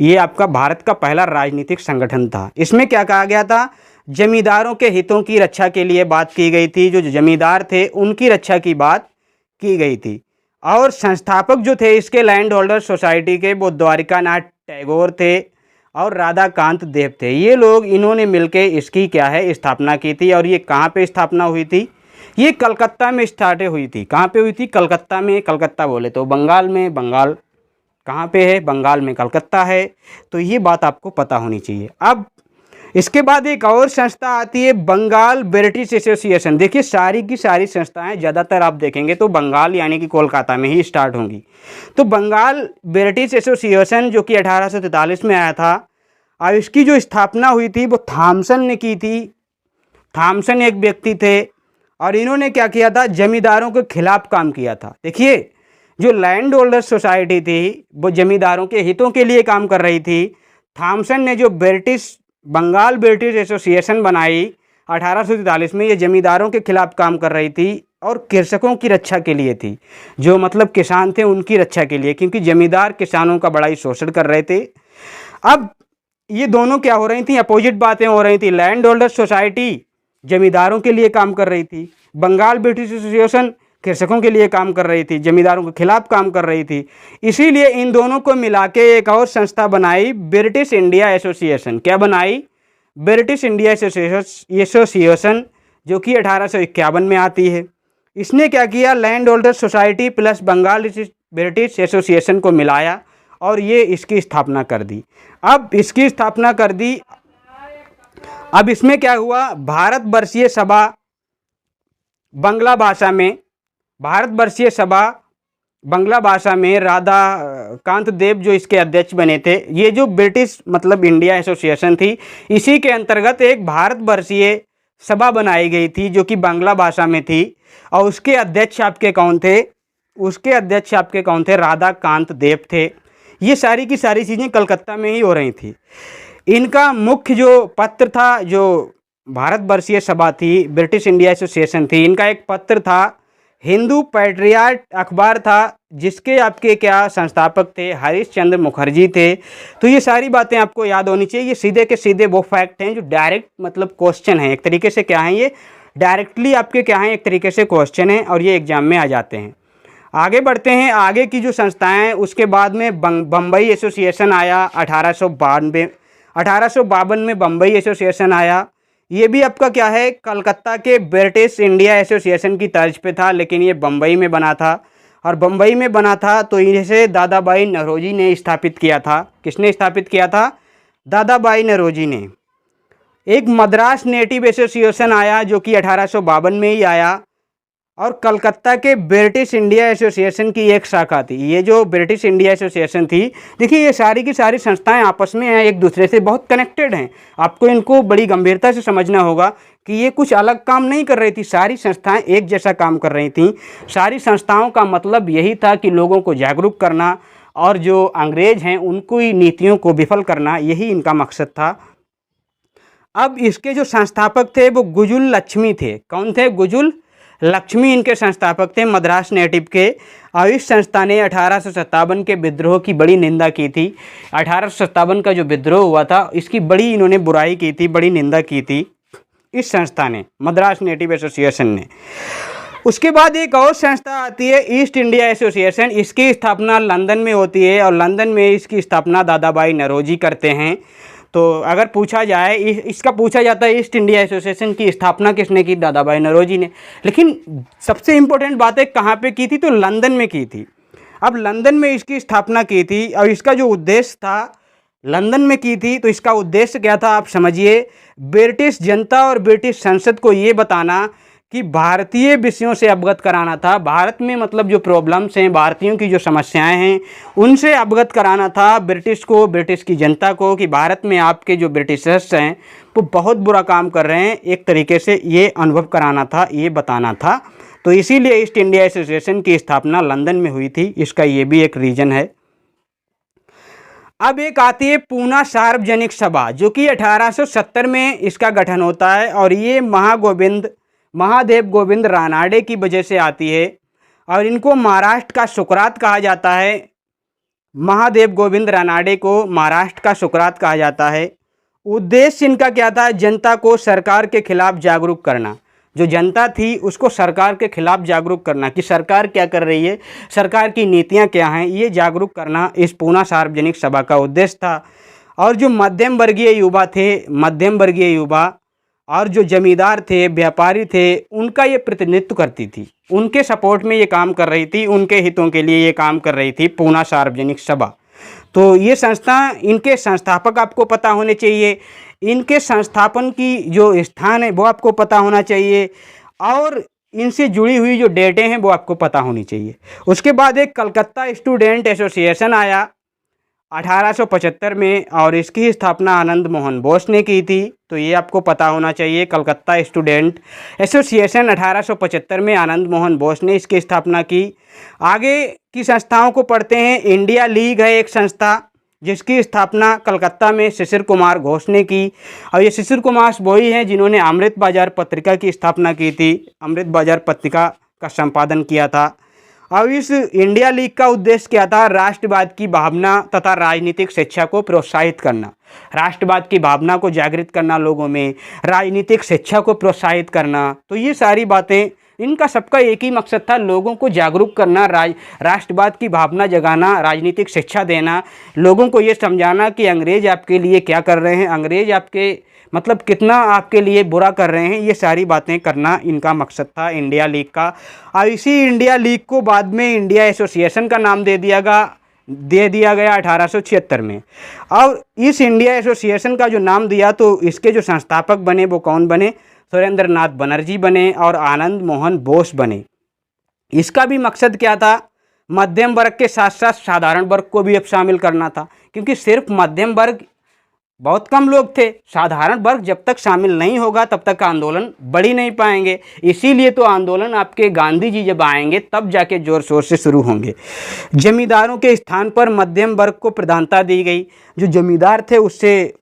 ये आपका भारत का पहला राजनीतिक संगठन था। इसमें क्या कहा गया था, जमींदारों के हितों की रक्षा के लिए बात की गई थी। जो जमींदार थे उनकी रक्षा की बात की गई थी। और संस्थापक जो थे इसके लैंड होल्डर्स सोसाइटी के, वो द्वारिकानाथ टैगोर थे और राधाकांत देव थे। ये लोग, इन्होंने मिलकर इसकी क्या है स्थापना की थी। और ये कहाँ पे स्थापना हुई थी, ये कलकत्ता में स्टार्ट हुई थी। कहाँ पे हुई थी, कलकत्ता में। कलकत्ता बोले तो बंगाल में, बंगाल कहाँ पे है, बंगाल में कलकत्ता है। तो ये बात आपको पता होनी चाहिए। अब इसके बाद एक और संस्था आती है, बंगाल ब्रिटिश एसोसिएशन। देखिए सारी की सारी संस्थाएं ज़्यादातर आप देखेंगे तो बंगाल यानी कि कोलकाता में ही स्टार्ट होंगी। तो बंगाल ब्रिटिश एसोसिएशन, जो कि 1843 में आया था, और इसकी जो स्थापना हुई थी वो थॉमसन ने की थी। थॉमसन एक व्यक्ति थे, और इन्होंने क्या किया था, जमींदारों के खिलाफ काम किया था। देखिए जो लैंड होल्डर्स सोसाइटी थी वो जमींदारों के हितों के लिए काम कर रही थी। थॉमसन ने जो बंगाल ब्रिटिश एसोसिएशन बनाई 1843 में, ये जमींदारों के खिलाफ काम कर रही थी और कृषकों की रक्षा के लिए थी। जो मतलब किसान थे उनकी रक्षा के लिए, क्योंकि जमींदार किसानों का बड़ा ही शोषण कर रहे थे। अब ये दोनों क्या हो रही थी, अपोजिट बातें हो रही थी। लैंड होल्डर्स सोसाइटी जमींदारों के लिए काम कर रही थी, बंगाल ब्रिटिश एसोसिएशन कृषकों के लिए काम कर रही थी, जमींदारों के खिलाफ काम कर रही थी। इसीलिए इन दोनों को मिला के एक और संस्था बनाई, ब्रिटिश इंडिया एसोसिएशन। क्या बनाई, ब्रिटिश इंडिया एसोसिएशन, जो कि 1851 में आती है। इसने क्या किया, land holders society plus Bengal British association को मिलाया और ये इसकी स्थापना कर दी। अब इसकी स्थापना कर दी। अब इसमें क्या हुआ, भारतवर्षीय सभा बंगला भाषा में, भारतवर्षीय सभा बंगला भाषा में राधाकांत देव जो इसके अध्यक्ष बने थे। ये जो ब्रिटिश मतलब इंडिया एसोसिएशन थी, इसी के अंतर्गत एक भारतवर्षीय सभा बनाई गई थी जो कि बांग्ला भाषा में थी। और उसके अध्यक्ष आपके कौन थे, उसके अध्यक्ष आपके कौन थे, राधाकांत देव थे। ये सारी की सारी चीज़ें कलकत्ता में ही हो रही थी। इनका मुख्य जो पत्र था, जो भारतवर्षीय सभा थी, ब्रिटिश इंडिया एसोसिएशन थी, इनका एक पत्र था, हिंदू पैट्रियाट अखबार था, जिसके आपके क्या संस्थापक थे, हरीश चंद्र मुखर्जी थे। तो ये सारी बातें आपको याद होनी चाहिए। ये सीधे के सीधे वो फैक्ट हैं जो डायरेक्ट मतलब क्वेश्चन हैं, एक तरीके से क्या हैं, ये डायरेक्टली आपके क्या हैं, एक तरीके से क्वेश्चन हैं और ये एग्जाम में आ जाते हैं। आगे बढ़ते हैं, आगे की जो संस्थाएं हैं उसके बाद में बम्बई एसोसिएशन आया 1852 में बम्बई एसोसिएशन आया। ये भी आपका क्या है, कलकत्ता के ब्रिटिश इंडिया एसोसिएशन की तर्ज पे था, लेकिन ये बम्बई में बना था। और बम्बई में बना था तो इसे दादाबाई नौरोजी ने स्थापित किया था। किसने स्थापित किया था? दादाबाई नौरोजी ने। एक मद्रास नेटिव एसोसिएशन आया जो कि 1852 में ही आया, और कलकत्ता के ब्रिटिश इंडिया एसोसिएशन की एक शाखा थी। ये जो ब्रिटिश इंडिया एसोसिएशन थी, देखिए ये सारी की सारी संस्थाएं आपस में एक दूसरे से बहुत कनेक्टेड हैं। आपको इनको बड़ी गंभीरता से समझना होगा कि ये कुछ अलग काम नहीं कर रही थी, सारी संस्थाएं एक जैसा काम कर रही थीं। सारी संस्थाओं का मतलब यही था कि लोगों को जागरूक करना और जो अंग्रेज हैं उनकी नीतियों को विफल करना, यही इनका मकसद था। अब इसके जो संस्थापक थे वो गुजुल लक्ष्मी थे। कौन थे? गुजुल लक्ष्मी इनके संस्थापक थे, मद्रास नेटिव के। और इस संस्था ने 1857 के विद्रोह की बड़ी निंदा की थी। 1857 का जो विद्रोह हुआ था इसकी बड़ी इन्होंने बुराई की थी, बड़ी निंदा की थी इस संस्था ने, मद्रास नेटिव एसोसिएशन ने। उसके बाद एक और संस्था आती है, ईस्ट इंडिया एसोसिएशन। इसकी स्थापना लंदन में होती है और लंदन में इसकी स्थापना दादाबाई नौरोजी करते हैं। तो अगर पूछा जाए, इसका पूछा जाता है ईस्ट इंडिया एसोसिएशन की स्थापना किसने की? दादाबाई नौरोजी ने। लेकिन सबसे इम्पोर्टेंट बात है कहाँ पे की थी? तो लंदन में की थी। अब लंदन में इसकी स्थापना की थी और इसका जो उद्देश्य था, लंदन में की थी तो इसका उद्देश्य क्या था आप समझिए। ब्रिटिश जनता और ब्रिटिश संसद को ये बताना कि भारतीय विषयों से अवगत कराना था। भारत में मतलब जो प्रॉब्लम्स हैं, भारतीयों की जो समस्याएं हैं, उनसे अवगत कराना था ब्रिटिश को, ब्रिटिश की जनता को, कि भारत में आपके जो ब्रिटिशर्स हैं वो बहुत बुरा काम कर रहे हैं। एक तरीके से ये अनुभव कराना था, ये बताना था। तो इसीलिए ईस्ट इंडिया एसोसिएशन की स्थापना लंदन में हुई थी। इसका ये भी एक रीज़न है। अब एक आती है पूना सार्वजनिक सभा, जो कि 1870 में इसका गठन होता है और ये महादेव गोविंद रानाडे की वजह से आती है और इनको महाराष्ट्र का सुकरात कहा जाता है। महादेव गोविंद रानाडे को महाराष्ट्र का सुकरात कहा जाता है। उद्देश्य इनका क्या था? जनता को सरकार के खिलाफ जागरूक करना। जो जनता थी उसको सरकार के खिलाफ जागरूक करना कि सरकार क्या कर रही है, सरकार की नीतियां क्या हैं, ये जागरूक करना इस पूना सार्वजनिक सभा का उद्देश्य था। और जो मध्यम वर्गीय युवा थे, मध्यम वर्गीय युवा और जो जमींदार थे, व्यापारी थे, उनका ये प्रतिनिधित्व करती थी। उनके सपोर्ट में ये काम कर रही थी, उनके हितों के लिए ये काम कर रही थी पूना सार्वजनिक सभा। तो ये संस्था, इनके संस्थापक आपको पता होने चाहिए, इनके संस्थापन की जो स्थान है वो आपको पता होना चाहिए और इनसे जुड़ी हुई जो डेटें हैं वो आपको पता होनी चाहिए। उसके बाद एक कलकत्ता स्टूडेंट एसोसिएशन आया 1875 में और इसकी स्थापना आनंद मोहन बोस ने की थी। तो ये आपको पता होना चाहिए, कलकत्ता स्टूडेंट एसोसिएशन 1875 में आनंद मोहन बोस ने इसकी स्थापना की। आगे की संस्थाओं को पढ़ते हैं। इंडिया लीग है एक संस्था जिसकी स्थापना कलकत्ता में शिशिर कुमार घोष ने की और ये शिशिर कुमार वही हैं जिन्होंने अमृत बाजार पत्रिका की स्थापना की थी, अमृत बाजार पत्रिका का संपादन किया था। अब इस इंडिया लीग का उद्देश्य क्या था? राष्ट्रवाद की भावना तथा राजनीतिक शिक्षा को प्रोत्साहित करना, राष्ट्रवाद की भावना को जागृत करना, लोगों में राजनीतिक शिक्षा को प्रोत्साहित करना। तो ये सारी बातें, इनका सबका एक ही मकसद था, लोगों को जागरूक करना, राष्ट्रवाद की भावना जगाना, राजनीतिक शिक्षा देना, लोगों को ये समझाना कि अंग्रेज आपके लिए क्या कर रहे हैं, अंग्रेज आपके मतलब कितना आपके लिए बुरा कर रहे हैं। ये सारी बातें करना इनका मकसद था इंडिया लीग का। और इसी इंडिया लीग को बाद में इंडिया एसोसिएशन का नाम दे दिया गया 1876 में। और इस इंडिया एसोसिएशन का जो नाम दिया तो इसके जो संस्थापक बने वो कौन बने? सुरेंद्र नाथ बनर्जी बने और आनंद मोहन बोस बने। इसका भी मकसद क्या था? मध्यम वर्ग के साथ साथ साधारण वर्ग को भी अब शामिल करना था, क्योंकि सिर्फ मध्यम वर्ग बहुत कम लोग थे, साधारण वर्ग जब तक शामिल नहीं होगा तब तक आंदोलन बढ़ ही नहीं पाएंगे। इसीलिए तो आंदोलन आपके गांधी जी जब आएंगे तब जाके जोर शोर से शुरू होंगे। जमींदारों के स्थान पर मध्यम वर्ग को प्रधानता दी गई। जो जमींदार थे उससे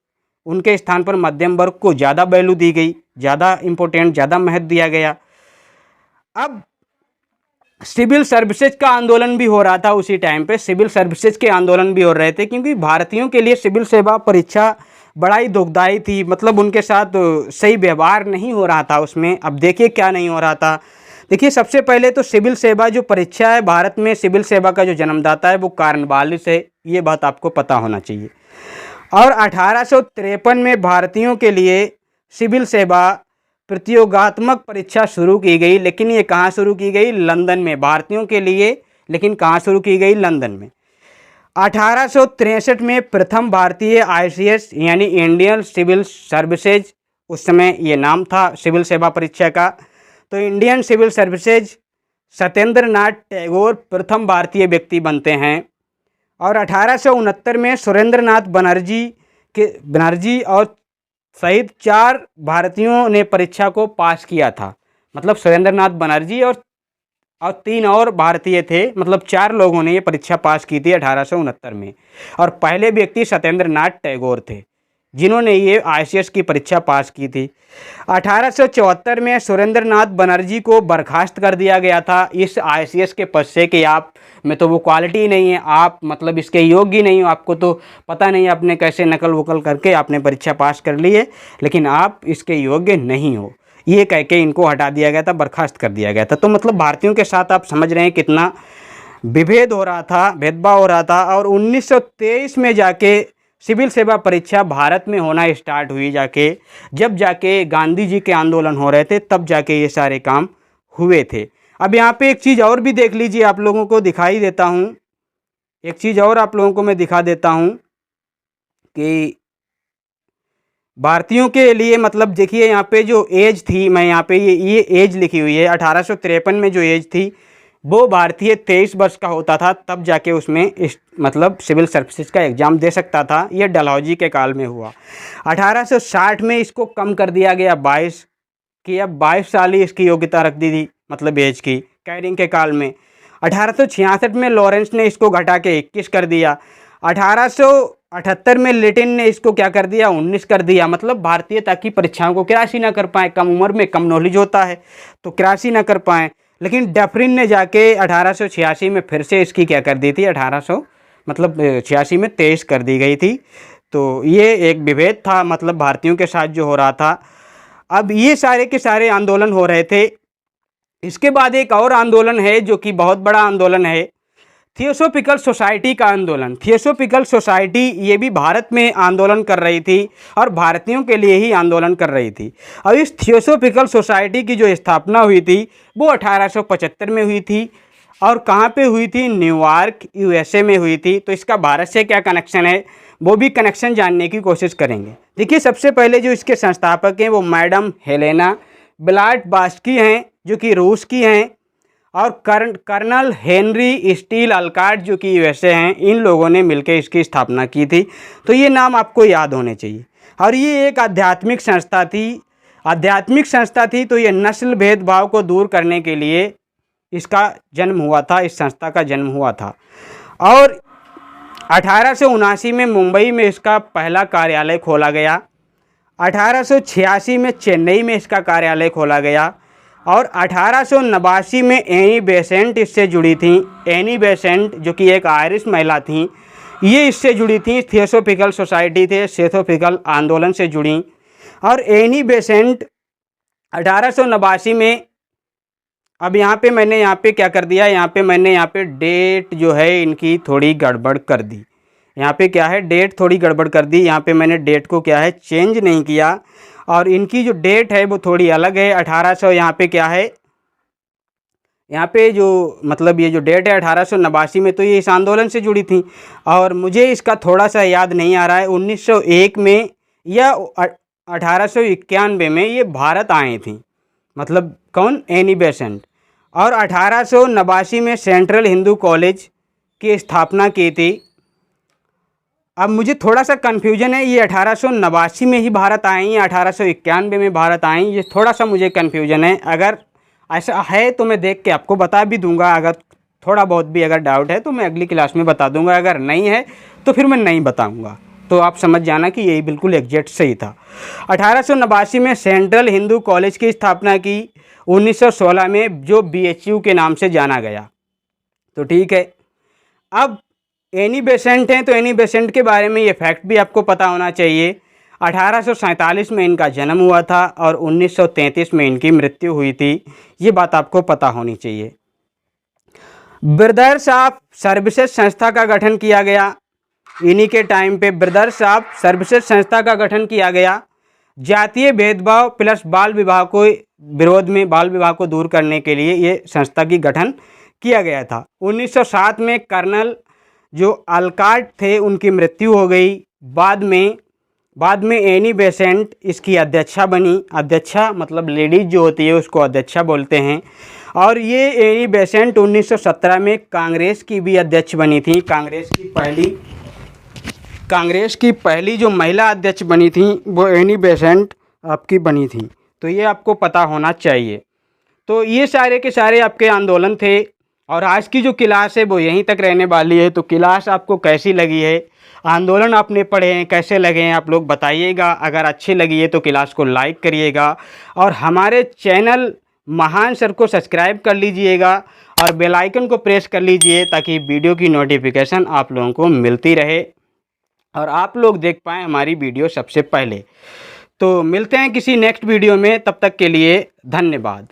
उनके स्थान पर मध्यम वर्ग को ज़्यादा वैल्यू दी गई, ज़्यादा इम्पोर्टेंट, ज़्यादा महत्व दिया गया। अब सिविल सर्विसेज का आंदोलन भी हो रहा था उसी टाइम पे, सिविल सर्विसेज के आंदोलन भी हो रहे थे, क्योंकि भारतीयों के लिए सिविल सेवा परीक्षा बड़ा ही दुखदायी थी। मतलब उनके साथ सही व्यवहार नहीं हो रहा था उसमें। अब देखिए क्या नहीं हो रहा था। देखिए, सबसे पहले तो सिविल सेवा जो परीक्षा है, भारत में सिविल सेवा का जो जन्मदाता है वो कॉर्नवालिस है, ये बात आपको पता होना चाहिए। और 1853 में भारतीयों के लिए सिविल सेवा प्रतियोगात्मक परीक्षा शुरू की गई, लेकिन ये कहाँ शुरू की गई? लंदन में, भारतीयों के लिए, लेकिन कहाँ शुरू की गई? लंदन में। 1863 में प्रथम भारतीय ICS यानी इंडियन सिविल सर्विसेज, उस समय ये नाम था सिविल सेवा परीक्षा का, तो Indian civil services Satyendra Nath Tagore प्रथम भारतीय व्यक्ति बनते हैं। और 1869 में सुरेंद्र नाथ बनर्जी और सहित 4 भारतीयों ने परीक्षा को पास किया था। मतलब सुरेंद्र नाथ बनर्जी और 3 और भारतीय थे, मतलब 4 लोगों ने ये परीक्षा पास की थी 1869 में। और पहले व्यक्ति सत्येंद्र नाथ टैगोर थे जिन्होंने ये ICS की परीक्षा पास की थी। 1874 में सुरेंद्र नाथ बनर्जी को बर्खास्त कर दिया गया था इस ICS के पद से कि आप में तो वो क्वालिटी नहीं है, आप मतलब इसके योग्य नहीं हो, आपको तो पता नहीं आपने कैसे नकल वकल करके आपने परीक्षा पास कर ली है, लेकिन आप इसके योग्य नहीं हो, ये कह के इनको हटा दिया गया था, बर्खास्त कर दिया गया था। तो मतलब भारतीयों के साथ आप समझ रहे हैं कितना विभेद हो रहा था, भेदभाव हो रहा था। और 1923 में जाके सिविल सेवा परीक्षा भारत में होना स्टार्ट हुई, जब जाके गांधी जी के आंदोलन हो रहे थे, तब जाके ये सारे काम हुए थे। अब यहाँ पे एक चीज़ और भी देख लीजिए, आप लोगों को दिखाई देता हूँ, एक चीज़ और आप लोगों को मैं दिखा देता हूँ कि भारतीयों के लिए, मतलब देखिए यहाँ पे जो एज थी, मैं यहाँ पे ये एज लिखी हुई है, 1853 में जो एज थी वो भारतीय 23 वर्ष का होता था, तब जाके उसमें मतलब सिविल सर्विसेज का एग्ज़ाम दे सकता था। ये डलहौजी के काल में हुआ। 1860 में इसको कम कर दिया गया 22 कि अब 22 साल ही इसकी योग्यता रख दी थी, मतलब एज की, कैरिंग के काल में। 1866 में लॉरेंस ने इसको घटा के 21 कर दिया। 1878 में लिटिन ने इसको क्या कर दिया? 19 कर दिया। मतलब भारतीयता की परीक्षाओं को क्रैश ही ना कर पाए, कम उम्र में कम नॉलेज होता है तो क्रैश ही ना कर पाए। लेकिन डफरिन ने जाके 1886 में फिर से इसकी क्या कर दी थी, 86 में 23 कर दी गई थी। तो ये एक विभेद था, मतलब भारतीयों के साथ जो हो रहा था। अब ये सारे के सारे आंदोलन हो रहे थे। इसके बाद एक और आंदोलन है जो कि बहुत बड़ा आंदोलन है, थियोसॉफिकल सोसाइटी का आंदोलन। थियोसॉफिकल सोसाइटी ये भी भारत में आंदोलन कर रही थी और भारतीयों के लिए ही आंदोलन कर रही थी। अब इस थियोसॉफिकल सोसाइटी की जो स्थापना हुई थी वो 1875 में हुई थी। और कहाँ पे हुई थी? न्यूयॉर्क, USA में हुई थी। तो इसका भारत से क्या कनेक्शन है, वो भी कनेक्शन जानने की कोशिश करेंगे। देखिए, सबसे पहले जो इसके संस्थापक हैं वो मैडम हेलेना ब्लाटवात्स्की हैं जो कि रूस की हैं, और कर्नल हेनरी स्टील अलकाट जो कि USA हैं। इन लोगों ने मिलकर इसकी स्थापना की थी। तो ये नाम आपको याद होने चाहिए। और ये एक आध्यात्मिक संस्था थी। तो ये नस्ल भेदभाव को दूर करने के लिए इसका जन्म हुआ था, इस संस्था का जन्म हुआ था। और 1879 में मुंबई में इसका पहला कार्यालय खोला गया। 1886 में चेन्नई में इसका कार्यालय खोला गया। और 1889 में एनी बेसेंट इससे जुड़ी थी। एनी बेसेंट जो कि एक आयरिश महिला थी, ये इससे जुड़ी थी, थियोसॉफिकल सोसाइटी थे, थियोसॉफिकल आंदोलन से जुड़ी। और एनी बेसेंट 1889 में, अब यहाँ पे मैंने यहाँ पे क्या कर दिया, मैंने यहाँ पे डेट जो है इनकी थोड़ी गड़बड़ कर दी। यहाँ पे क्या है, डेट थोड़ी गड़बड़ कर दी। यहाँ पे मैंने डेट को क्या है, चेंज नहीं किया, और इनकी जो डेट है वो थोड़ी अलग है। 1800 यहाँ पे क्या है, यहाँ पे जो मतलब ये जो डेट है 1889 में, तो ये इस आंदोलन से जुड़ी थी। और मुझे इसका थोड़ा सा याद नहीं आ रहा है, 1901 में या 1891 में ये भारत आई थी। मतलब कौन? Annie Besant. और 1889 में सेंट्रल हिंदू कॉलेज की स्थापना की थी। अब मुझे थोड़ा सा कन्फ्यूजन है, ये 1889 में ही भारत आई या 1891 में भारत आई, ये थोड़ा सा मुझे कन्फ्यूजन है। अगर ऐसा है तो मैं देख के आपको बता भी दूंगा। अगर थोड़ा बहुत भी अगर डाउट है तो मैं अगली क्लास में बता दूंगा, अगर नहीं है तो फिर मैं नहीं बताऊंगा। तो आप समझ जाना कि यही बिल्कुल एग्जैक्ट सही था। 1889 में सेंट्रल हिंदू कॉलेज की स्थापना की। 1916 में जो BHU के नाम से जाना गया। तो ठीक है, अब एनी बेसेंट हैं तो एनी बेसेंट के बारे में ये फैक्ट भी आपको पता होना चाहिए। 1847 में इनका जन्म हुआ था और 1933 में इनकी मृत्यु हुई थी। ये बात आपको पता होनी चाहिए। ब्रदर्स ऑफ सर्विसेज संस्था का गठन किया गया। इन्हीं के टाइम पे ब्रदर्स ऑफ सर्विसेज संस्था का गठन किया गया। जातीय भेदभाव प्लस बाल विवाह को विरोध में, बाल विवाह को दूर करने के लिए ये संस्था की गठन किया गया था। 1907 में कर्नल जो अल्काट थे उनकी मृत्यु हो गई। बाद में एनी बेसेंट इसकी अध्यक्षा बनी। अध्यक्षा मतलब लेडीज जो होती है उसको अध्यक्षा बोलते हैं। और ये एनी बेसेंट 1917 में कांग्रेस की भी अध्यक्ष बनी थी। कांग्रेस की पहली जो महिला अध्यक्ष बनी थी वो एनी बेसेंट आपकी बनी थी। तो ये आपको पता होना चाहिए। तो ये सारे के सारे आपके आंदोलन थे। और आज की जो क्लास है वो यहीं तक रहने वाली है। तो क्लास आपको कैसी लगी है, आंदोलन आपने पढ़े हैं कैसे लगे हैं, आप लोग बताइएगा। अगर अच्छी लगी है तो क्लास को लाइक करिएगा और हमारे चैनल महान सर को सब्सक्राइब कर लीजिएगा और बेल आइकन को प्रेस कर लीजिए ताकि वीडियो की नोटिफिकेशन आप लोगों को मिलती रहे और आप लोग देख पाएँ हमारी वीडियो सबसे पहले। तो मिलते हैं किसी नेक्स्ट वीडियो में, तब तक के लिए धन्यवाद।